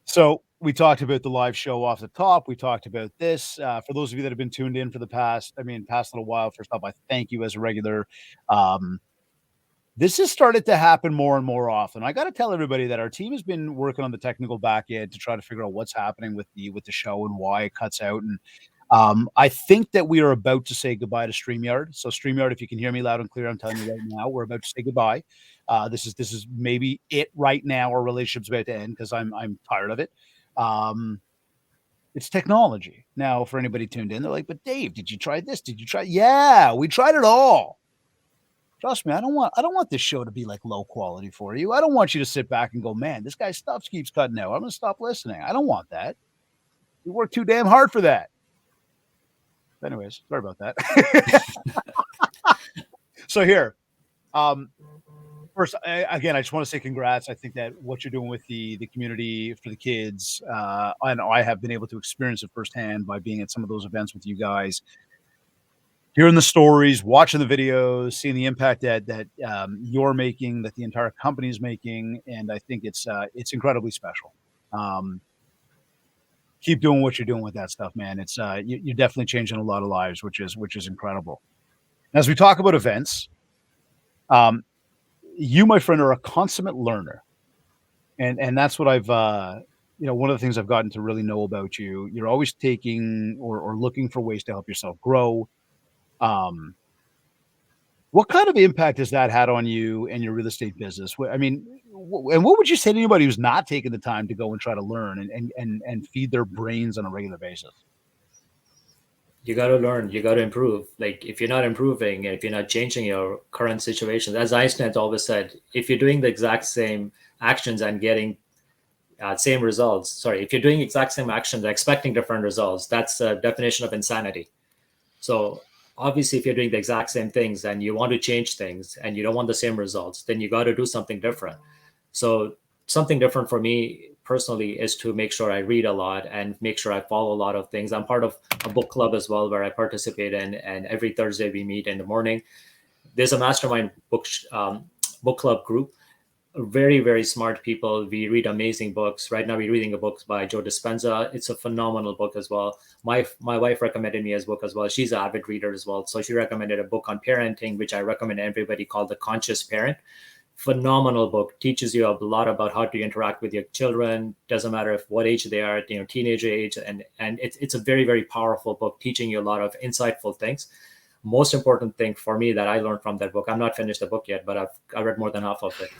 So we talked about the live show off the top. We talked about this. For those of you that have been tuned in for the past little while, first off, I thank you as a regular. This has started to happen more and more often. I got to tell everybody that our team has been working on the technical back end to try to figure out what's happening with the show and why it cuts out. And I think that we are about to say goodbye to StreamYard. So StreamYard, if you can hear me loud and clear, I'm telling you right now, we're about to say goodbye. This is maybe it right now. Our relationship's about to end because I'm tired of it. It's technology. Now, for anybody tuned in, they're like, but Dave, did you try this? Did you try? Yeah, we tried it all. Trust me, I don't want this show to be like low quality for you. I don't want you to sit back and go, man, this guy's stuff keeps cutting out. I'm going to stop listening. I don't want that. We work too damn hard for that. Anyways, sorry about that. So here, first, again, I just want to say congrats. I think that what you're doing with the community for the kids, and I have been able to experience it firsthand by being at some of those events with you guys, hearing the stories, watching the videos, seeing the impact that you're making, that the entire company is making, and I think it's incredibly special. Keep doing what you're doing with that stuff, man. It's you're definitely changing a lot of lives, which is incredible. As we talk about events, you, my friend, are a consummate learner, and that's what I've one of the things I've gotten to really know about you. You're always taking or looking for ways to help yourself grow. What kind of impact has that had on you and your real estate business? I mean, and what would you say to anybody who's not taking the time to go and try to learn and feed their brains on a regular basis? You got to learn, you got to improve. Like if you're not improving, if you're not changing your current situation, as Einstein always said, if you're doing the exact same actions and getting same results, sorry, if you're doing exact same actions expecting different results, that's a definition of insanity. So obviously, if you're doing the exact same things and you want to change things and you don't want the same results, then you got to do something different. So something different for me personally is to make sure I read a lot and make sure I follow a lot of things. I'm part of a book club as well where I participate in, and every Thursday we meet in the morning. There's a mastermind book club group. Very, very smart people. We read amazing books. Right now, we're reading a book by Joe Dispenza. It's a phenomenal book as well. My wife recommended me his book as well. She's an avid reader as well. So she recommended a book on parenting, which I recommend everybody, called The Conscious Parent. Phenomenal book. Teaches you a lot about how to interact with your children. Doesn't matter if what age they are, teenager age. And it's a very, very powerful book, teaching you a lot of insightful things. Most important thing for me that I learned from that book, I'm not finished the book yet, but I read more than half of it,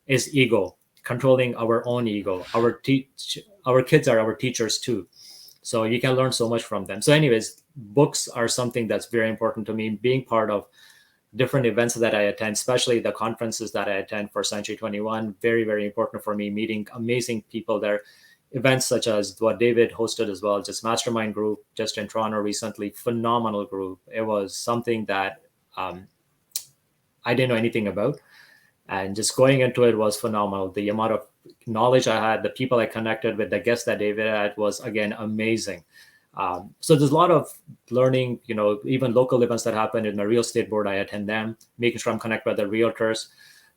is ego, controlling our own ego. Our kids are our teachers too. So you can learn so much from them. So anyways, books are something that's very important to me. Being part of different events that I attend, especially the conferences that I attend for Century 21, very, very important for me. Meeting amazing people there. Events such as what David hosted as well, just mastermind group, just in Toronto recently, phenomenal group. It was something that I didn't know anything about. And just going into it was phenomenal. The amount of knowledge I had, the people I connected with, the guests that David had was, again, amazing. So there's a lot of learning, even local events that happen in my real estate board. I attend them, making sure I'm connected with the realtors.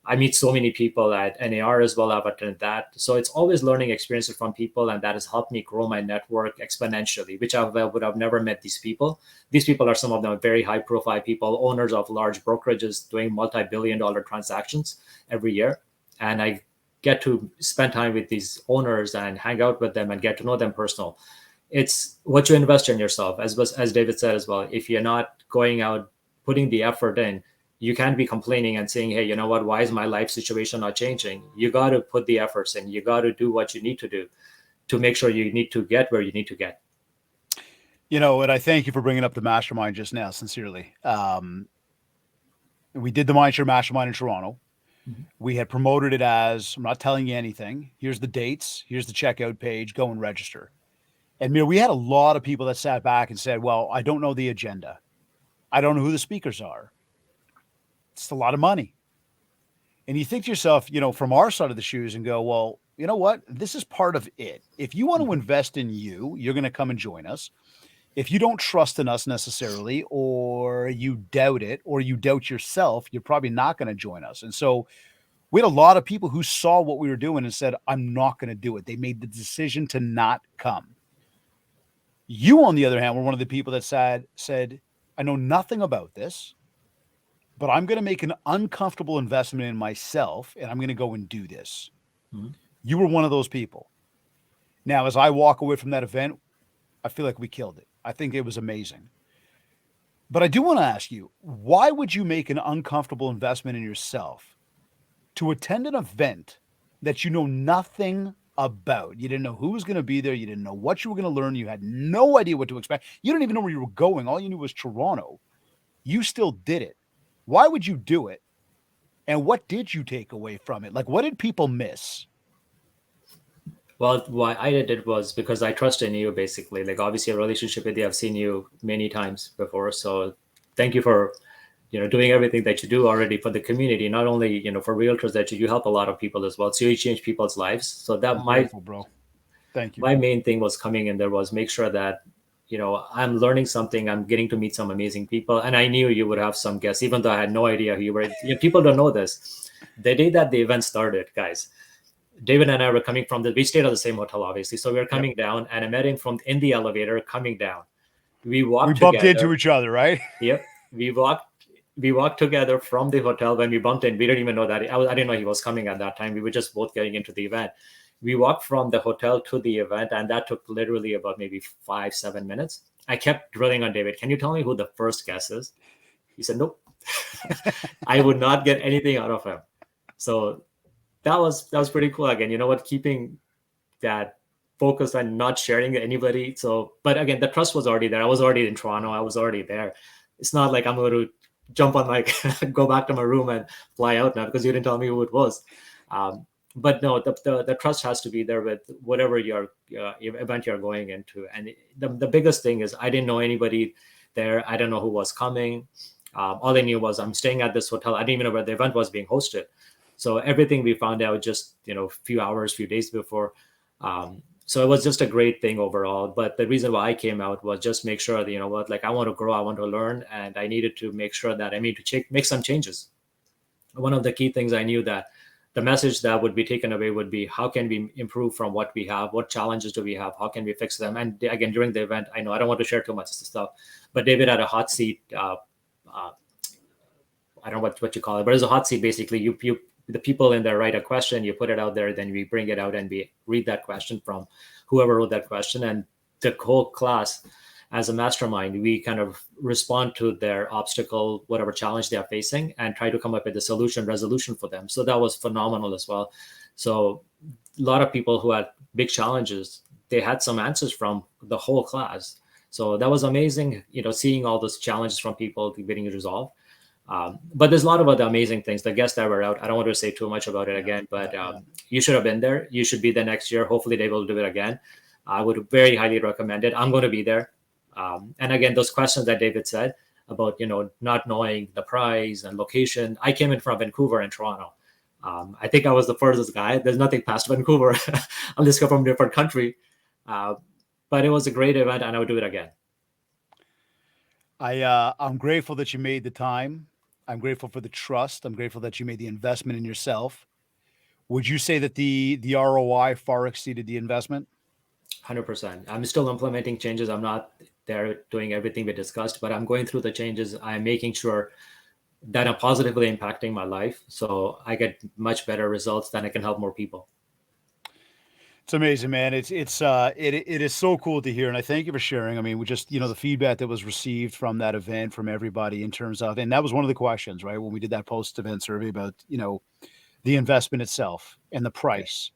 I meet so many people at NAR as well. I've attended that. So it's always learning experiences from people, and that has helped me grow my network exponentially, which I would have never met these people. These people are some of them very high profile people, owners of large brokerages doing multi-billion-dollar transactions every year. And I get to spend time with these owners and hang out with them and get to know them personal. It's what you invest in yourself, as David said as well. If you're not going out, putting the effort in, you can't be complaining and saying, hey, you know what, why is my life situation not changing? You got to put the efforts in. You got to do what you need to do to make sure you need to get where you need to get. And I thank you for bringing up the mastermind just now, sincerely. We did the Mindshare Mastermind in Toronto. Mm-hmm. We had promoted it as, I'm not telling you anything. Here's the dates. Here's the checkout page. Go and register. And we had a lot of people that sat back and said, well, I don't know the agenda. I don't know who the speakers are. It's a lot of money. And you think to yourself, from our side of the shoes and go, well, you know what? This is part of it. If you want to invest in you, you're going to come and join us. If you don't trust in us necessarily, or you doubt it, or you doubt yourself, you're probably not going to join us. And so we had a lot of people who saw what we were doing and said, I'm not going to do it. They made the decision to not come. You, on the other hand, were one of the people that said, I know nothing about this, but I'm going to make an uncomfortable investment in myself, and I'm going to go and do this. Mm-hmm. You were one of those people. Now, as I walk away from that event, I feel like we killed it. I think it was amazing. But I do want to ask you, why would you make an uncomfortable investment in yourself to attend an event that you know nothing about? You didn't know who was going to be there. You didn't know what you were going to learn. You had no idea what to expect. You didn't even know where you were going. All you knew was Toronto. You still did it. Why would you do it? And what did you take away from it? Like, what did people miss? Well, why I did it was because I trust in you, basically. Like, obviously, a relationship with you, I've seen you many times before. So thank you for, doing everything that you do already for the community. Not only, for realtors, that you help a lot of people as well. So you change people's lives. So that I'm grateful, bro. Thank you. My main thing was coming in there was make sure that, I'm learning something. I'm getting to meet some amazing people. And I knew you would have some guests, even though I had no idea who you were. People don't know this. The day that the event started, guys, David and I were coming from we stayed at the same hotel, obviously. So we were coming down, and I met him in the elevator coming down. We bumped into each other, right? Yep. We walked together from the hotel. When we bumped in, we didn't even know that I didn't know he was coming at that time. We were just both getting into the event. We walked from the hotel to the event, and that took literally about maybe 5-7 minutes. I kept drilling on David. Can you tell me who the first guest is? He said, nope. I would not get anything out of him. So that was pretty cool. Again, you know what, keeping that focus on not sharing anybody. So, but again, the trust was already there. I was already in Toronto. I was already there. It's not like I'm going to jump on go back to my room and fly out now because you didn't tell me who it was. But no, the trust has to be there with whatever your event you're going into. And the biggest thing is I didn't know anybody there. I don't know who was coming. All I knew was I'm staying at this hotel. I didn't even know where the event was being hosted. So everything we found out just, few days before. So it was just a great thing overall. But the reason why I came out was just make sure that, I want to grow, I want to learn, and I needed to make sure that I need to make some changes. One of the key things I knew that the message that would be taken away would be, how can we improve from what we have? What challenges do we have? How can we fix them? And again, during the event, I know I don't want to share too much stuff, but David had a hot seat. I don't know what you call it, but it's a hot seat. Basically, you the people in there write a question, you put it out there, then we bring it out and we read that question from whoever wrote that question. And the whole class, as a mastermind, we kind of respond to their obstacle, whatever challenge they are facing, and try to come up with a resolution for them. So that was phenomenal as well. So a lot of people who had big challenges, they had some answers from the whole class. So that was amazing, seeing all those challenges from people getting resolved. But there's a lot of other amazing things. The guests that were out, I don't want to say too much about it again, but you should have been there. You should be there next year. Hopefully they will do it again. I would very highly recommend it. I'm going to be there. And again, those questions that David said about, not knowing the price and location. I came in from Vancouver and Toronto. I think I was the furthest guy. There's nothing past Vancouver unless you're from a different country. But it was a great event, and I would do it again. I'm grateful that you made the time. I'm grateful for the trust. I'm grateful that you made the investment in yourself. Would you say that the ROI far exceeded the investment? 100%. I'm still implementing changes. I'm not there doing everything we discussed, but I'm going through the changes. I'm making sure that are positively impacting my life. So I get much better results, then I can help more people. It's amazing, man. It is so cool to hear, and I thank you for sharing. I mean, we just the feedback that was received from that event from everybody in terms of, and that was one of the questions, right? When we did that post event survey about the investment itself and the Yeah. price,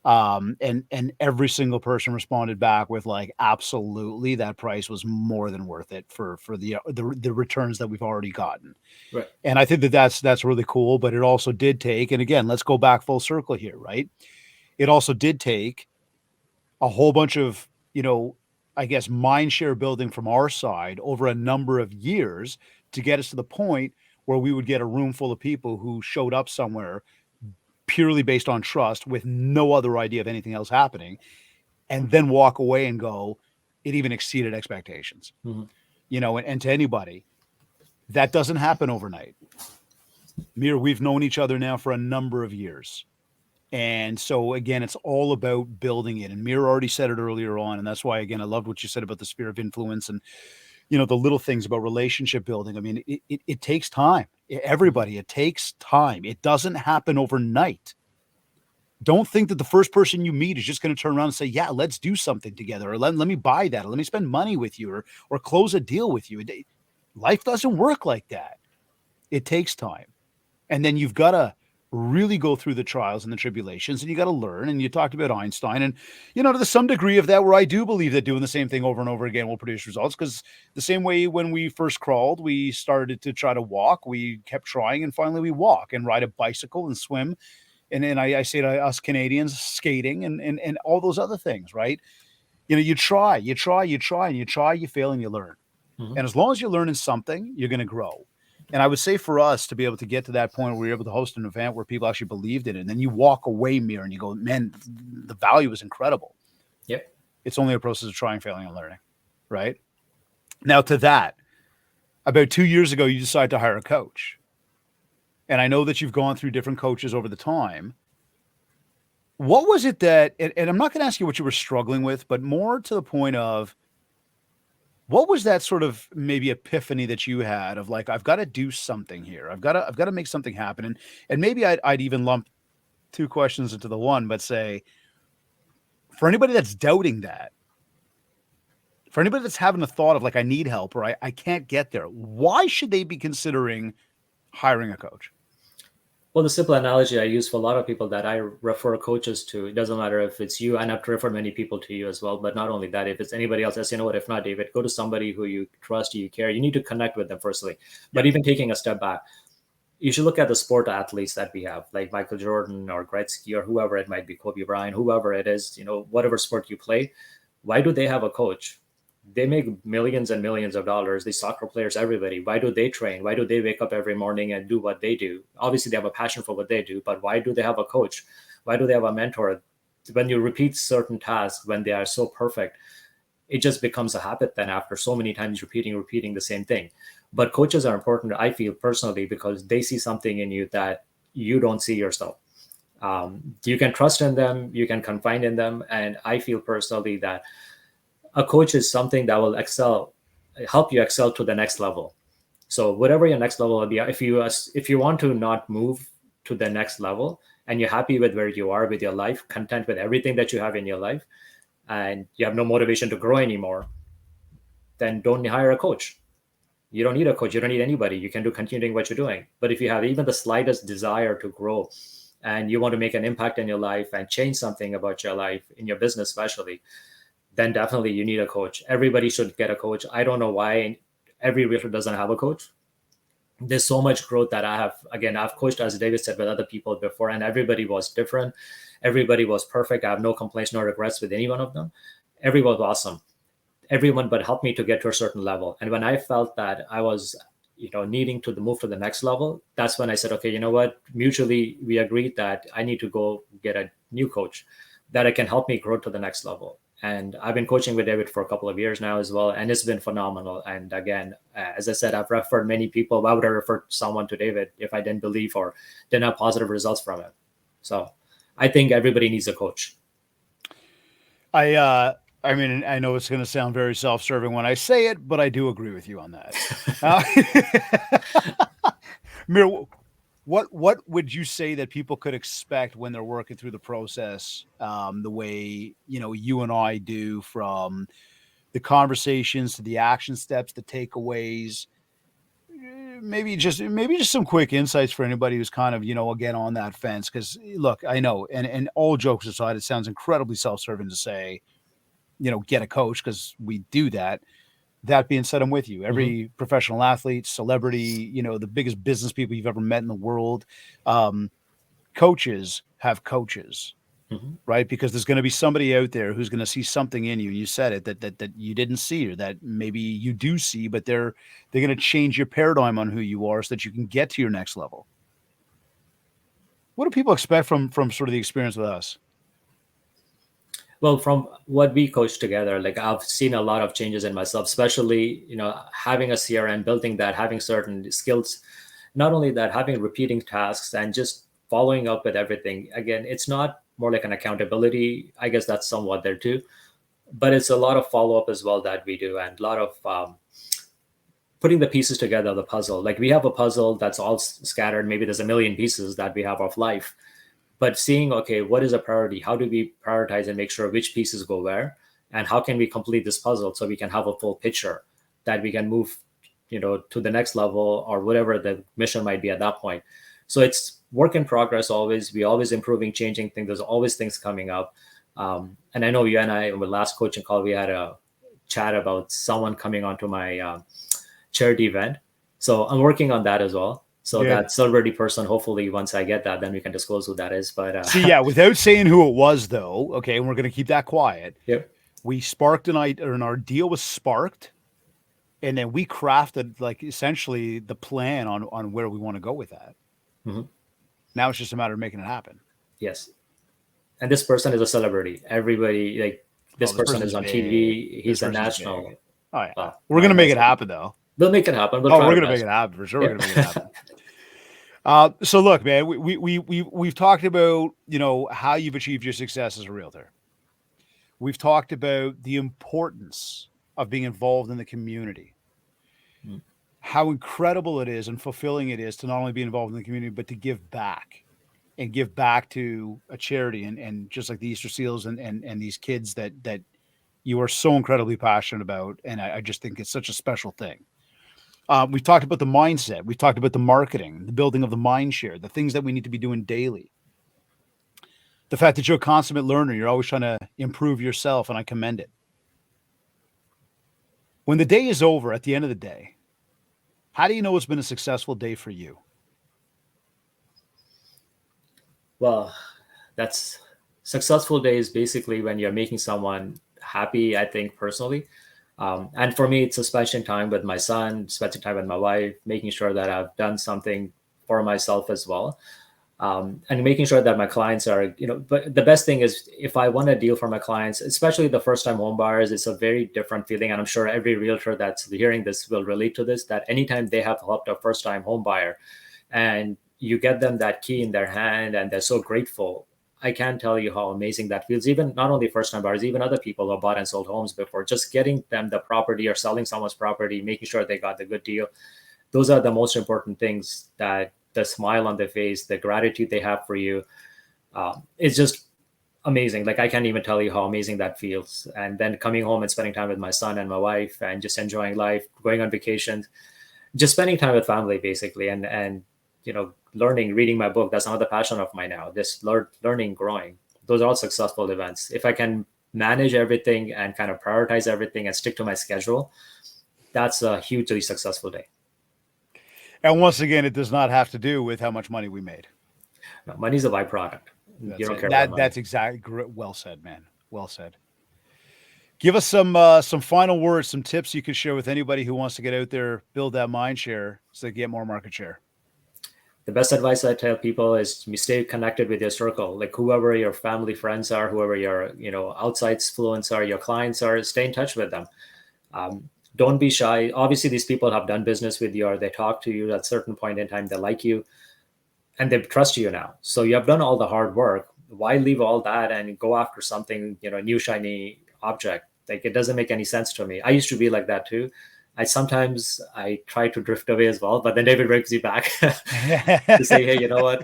and every single person responded back with like, absolutely, that price was more than worth it for the returns that we've already gotten. Right. And I think that that's really cool. But it also did take, and again, let's go back full circle here, right? It also did take a whole bunch of, I guess, mind share building from our side over a number of years to get us to the point where we would get a room full of people who showed up somewhere purely based on trust with no other idea of anything else happening, and then walk away and go, it even exceeded expectations. Mhm. And to anybody, that doesn't happen overnight. Mir, we've known each other now for a number of years. And so again, it's all about building it. And Mir already said it earlier on. And that's why, again, I loved what you said about the sphere of influence and, the little things about relationship building. I mean, it takes time. Mhm. Everybody, it takes time. It doesn't happen overnight. Don't think that the first person you meet is just going to turn around and say, yeah, let's do something together. Or let me buy that. Or let me spend money with you or close a deal with you. Life doesn't work like that. It takes time. And then you've got to really go through the trials and the tribulations and you got to learn. And you talked about Einstein and, to some degree of that, where I do believe that doing the same thing over and over again will produce results. Because the same way when we first crawled, we started to try to walk, we kept trying, and finally we walk and ride a bicycle and swim. And I say to us Canadians, skating and all those other things, right? You try, and you try, you fail, and you learn. Mhm. And as long as you're learning something, you're going to grow. And I would say for us to be able to get to that point where we're able to host an event where people actually believed in it, and then you walk away, Mir, and you go, man, the value is incredible. Yep. It's only a process of trying, failing, and learning, right? Now, to that, about 2 years ago, you decided to hire a coach. And I know that you've gone through different coaches over the time. What was it that, and I'm not going to ask you what you were struggling with, but more to the point of, what was that sort of maybe epiphany that you had of like, I've got to do something here. I've got to make something happen. And maybe I'd even lump two questions into the one, but say, for anybody that's doubting that, for anybody that's having a thought of like, I need help or I can't get there, why should they be considering hiring a coach? Well, the simple analogy I use for a lot of people that I refer coaches to, it doesn't matter if it's you, and I have to refer many people to you as well. But not only that, if it's anybody else, I say, you know what, if not David, go to somebody who you trust, you care. You need to connect with them firstly. But Yep. even taking a step back, you should look at the sport athletes that we have, like Michael Jordan or Gretzky or whoever it might be, Kobe Bryant, whoever it is, whatever sport you play. Why do they have a coach? They make millions and millions of dollars. These soccer players, everybody. Why do they train? Why do they wake up every morning and do what they do? Obviously, they have a passion for what they do, but why do they have a coach? Why do they have a mentor? When you repeat certain tasks, when they are so perfect, it just becomes a habit then after so many times repeating the same thing. But coaches are important, I feel personally, because they see something in you that you don't see yourself. You can trust in them, you can confide in them, and I feel personally that a coach is something that will help you excel to the next level. So whatever your next level will be, if you want to not move to the next level and you're happy with where you are with your life, content with everything that you have in your life, and you have no motivation to grow anymore, then don't hire a coach. You don't need a coach. You don't need anybody. You can continuing what you're doing. But if you have even the slightest desire to grow and you want to make an impact in your life and change something about your life, in your business especially, then definitely you need a coach. Everybody should get a coach. I don't know why every realtor doesn't have a coach. There's so much growth that I've coached, as David said, with other people before, and everybody was different. Everybody was perfect. I have no complaints, no regrets with any one of them. Everyone was awesome. Everyone but helped me to get to a certain level. And when I felt that I was, needing to move to the next level, that's when I said, okay, you know what? Mutually, we agreed that I need to go get a new coach that can help me grow to the next level. And I've been coaching with David for a couple of years now as well, and it's been phenomenal. And again, as I said, I've referred many people. Why would I refer someone to David if I didn't believe or didn't have positive results from it? So I think everybody needs a coach. I mean, I know it's going to sound very self-serving when I say it, but I do agree with you on that. Mir, what would you say that people could expect when they're working through the process, the way you and I do, from the conversations to the action steps, the takeaways? Maybe just some quick insights for anybody who's kind of again on that fence. Because look, I know, and all jokes aside, it sounds incredibly self-serving to say get a coach, because we do that. That being said, I'm with you. Mm-hmm. Every professional athlete, celebrity, the biggest business people you've ever met in the world, coaches have coaches, Mm-hmm. right? Because there's going to be somebody out there who's going to see something in you. You said it, that you didn't see, or that maybe you do see, but they're going to change your paradigm on who you are so that you can get to your next level. What do people expect from sort of the experience with us? Well, from what we coach together, like I've seen a lot of changes in myself, especially, having a CRM, building that, having certain skills. Not only that, having repeating tasks and just following up with everything. Again, it's not more like an accountability. I guess that's somewhat there too, but it's a lot of follow up as well that we do, and a lot of putting the pieces together of the puzzle. Like we have a puzzle that's all scattered. Maybe there's a million pieces that we have of life, but seeing, okay, what is a priority? How do we prioritize and make sure which pieces go where, and how can we complete this puzzle so we can have a full picture that we can move to the next level or whatever the mission might be at that point. So it's work in progress. Always, we always improving, changing things. There's always things coming up. And I know you and I, in the last coaching call, we had a chat about someone coming onto my charity event. So I'm working on that as well. So Yeah. that celebrity person, hopefully once I get that, then we can disclose who that is. But See, yeah, without saying who it was, though, okay, and we're going to keep that quiet. yep. We sparked our deal was sparked, and then we crafted like essentially the plan on where we want to go with that. Mm-hmm. Now it's just a matter of making it happen. Yes. And this person is a celebrity. Everybody, like, this person person's is on big. TV. He's This a person's national. big. Oh yeah, Well, we're gonna make it happen, though. We'll make it happen. We'll Oh, try we're our gonna make best. it happen for sure. Yeah. We're gonna make it happen. So look, man, we've talked about how you've achieved your success as a realtor. We've talked about the importance of being involved in the community, Mm. how incredible it is and fulfilling it is to not only be involved in the community, but to give back and give back to a charity, and just like the Easter Seals and these kids that you are so incredibly passionate about. And I just think it's such a special thing. We've talked about the mindset. We've talked about the marketing, the building of the Mindshare, the things that we need to be doing daily. The fact that you're a consummate learner, you're always trying to improve yourself, and I commend it. When the day is over, at the end of the day, how do you know it's been a successful day for you? Well, that's successful days basically when you're making someone happy, I think, personally. And for me, it's a spending time with my son, spending time with my wife, making sure that I've done something for myself as well. And making sure that my clients are, but the best thing is if I want a deal for my clients, especially the first time home buyers, it's a very different feeling. And I'm sure every realtor that's hearing this will relate to this, that anytime they have helped a first time home buyer and you get them that key in their hand and they're so grateful, I can't tell you how amazing that feels. Even not only first time buyers, even other people who have bought and sold homes before, just getting them the property or selling someone's property, making sure they got the good deal. Those are the most important things, that the smile on their face, the gratitude they have for you. It's just amazing. Like I can't even tell you how amazing that feels. And then coming home and spending time with my son and my wife and just enjoying life, going on vacations, just spending time with family basically. And learning, reading my book, that's another passion of mine now. This learning, growing, those are all successful events. If I can manage everything and kind of prioritize everything and stick to my schedule, that's a hugely successful day. And once again, it does not have to do with how much money we made. No, money's a byproduct. That's You don't it. care about money. That's exactly well said, man. Well said. Give us some final words, some tips you could share with anybody who wants to get out there, build that mind share so they get more market share. The best advice I tell people is you stay connected with your circle, like whoever your family friends are, whoever your outside influence are, your clients are. Stay in touch with them. Um, don't be shy. Obviously, these people have done business with you, or they talk to you at a certain point in time. They like you, and they trust you now. So you have done all the hard work. Why leave all that and go after something, new shiny object? Like, it doesn't make any sense to me. I used to be like that too. I try to drift away as well, but then David brings me back to say, hey, you know what?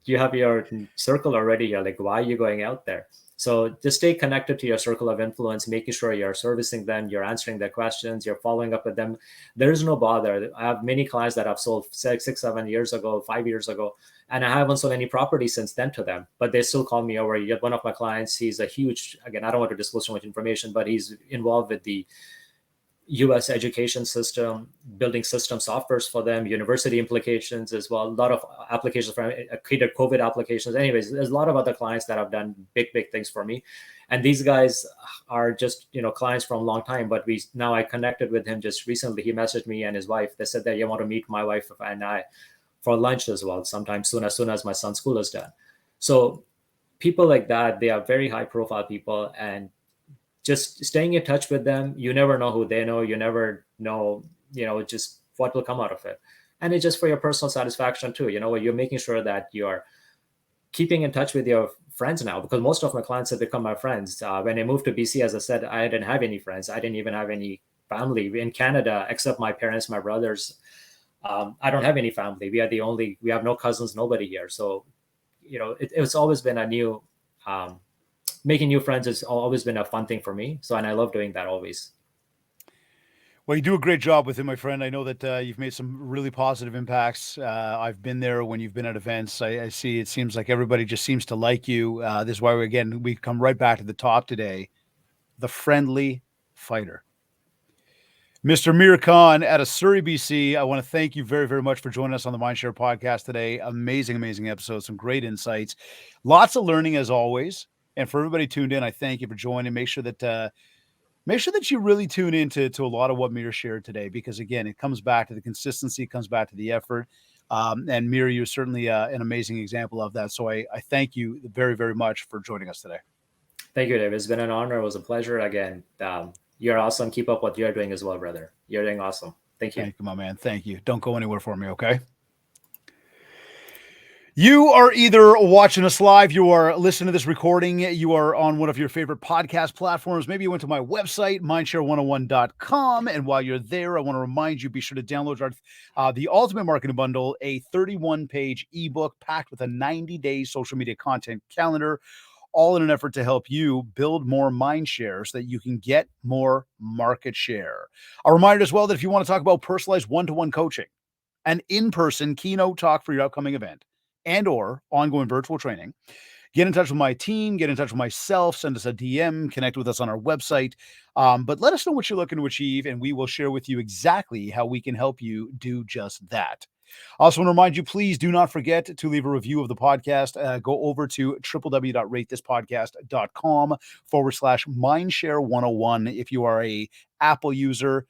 You have your circle already here. Like, why are you going out there? So just stay connected to your circle of influence, making sure you're servicing them, you're answering their questions, you're following up with them. There is no bother. I have many clients that I've sold 6, 7 years ago, 5 years ago, and I haven't sold any property since then to them, but they still call me over. You get one of my clients, he's a huge, again, I don't want to disclose too much information, but he's involved with the US education system, building system softwares for them, university implications as well, a lot of applications for created COVID applications. Anyways, there's a lot of other clients that have done big things for me. And these guys are just, clients from a long time, but I connected with him just recently. He messaged me and his wife. They said that you want to meet my wife and I for lunch as well, sometime soon as my son's school is done. So people like that, they are very high profile people, and just staying in touch with them. You never know who they know. You never know, just what will come out of it. And it's just for your personal satisfaction too. You're making sure that you're keeping in touch with your friends now, because most of my clients have become my friends. When I moved to BC, as I said, I didn't have any friends. I didn't even have any family in Canada, except my parents, my brothers. I don't have any family. We have no cousins, nobody here. So, it's always been a new, making new friends has always been a fun thing for me. So, and I love doing that always. Well, you do a great job with it, my friend. I know that you've made some really positive impacts. I've been there when you've been at events. I see it seems like everybody just seems to like you. This is why we come right back to the top today. The friendly fighter. Mr. Mir Khan out of Surrey, BC. I want to thank you very, very much for joining us on the Mindshare podcast today. Amazing episode, some great insights, lots of learning as always. And for everybody tuned in, I thank you for joining. Make sure that you really tune into a lot of what Mir shared today, because again, it comes back to the consistency, it comes back to the effort. And Mir, you're certainly an amazing example of that. So I thank you very, very much for joining us today. Thank you, Dave. It's been an honor. It was a pleasure. Again, you're awesome. Keep up what you're doing as well, brother. You're doing awesome. Thank you. Thank you, my man. Thank you. Don't go anywhere for me, okay? You are either watching us live, you are listening to this recording, you are on one of your favorite podcast platforms. Maybe you went to my website, mindshare101.com. And while you're there, I want to remind you, be sure to download the Ultimate Marketing Bundle, a 31-page ebook packed with a 90-day social media content calendar, all in an effort to help you build more mind share so that you can get more market share. A reminder as well that if you want to talk about personalized one-to-one coaching, an in-person keynote talk for your upcoming event, and or ongoing virtual training, get in touch with my team, get in touch with myself, send us a DM, connect with us on our website. But let us know what you're looking to achieve, and we will share with you exactly how we can help you do just that. I also want to remind you, please do not forget to leave a review of the podcast. Go over to www.ratethispodcast.com/mindshare101 if you are a Apple user.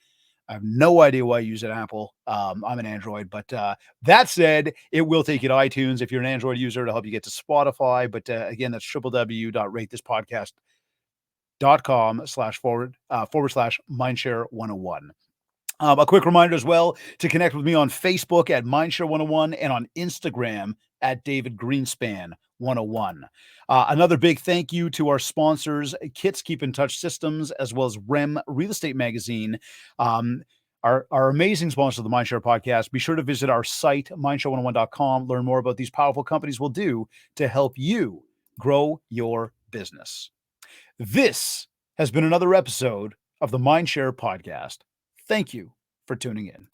I have no idea why you use an Apple. I'm an Android, but that said, it will take you to iTunes if you're an Android user to help you get to Spotify. But again, that's www.ratethispodcast.com//mindshare101. A quick reminder as well to connect with me on Facebook at Mindshare101 and on Instagram at David Greenspan 101. Another big thank you to our sponsors, Kits Keep in Touch Systems, as well as REM Real Estate Magazine. Our amazing sponsor of the Mindshare podcast. Be sure to visit our site, mindshare101.com. Learn more about these powerful companies will do to help you grow your business. This has been another episode of the Mindshare podcast. Thank you for tuning in.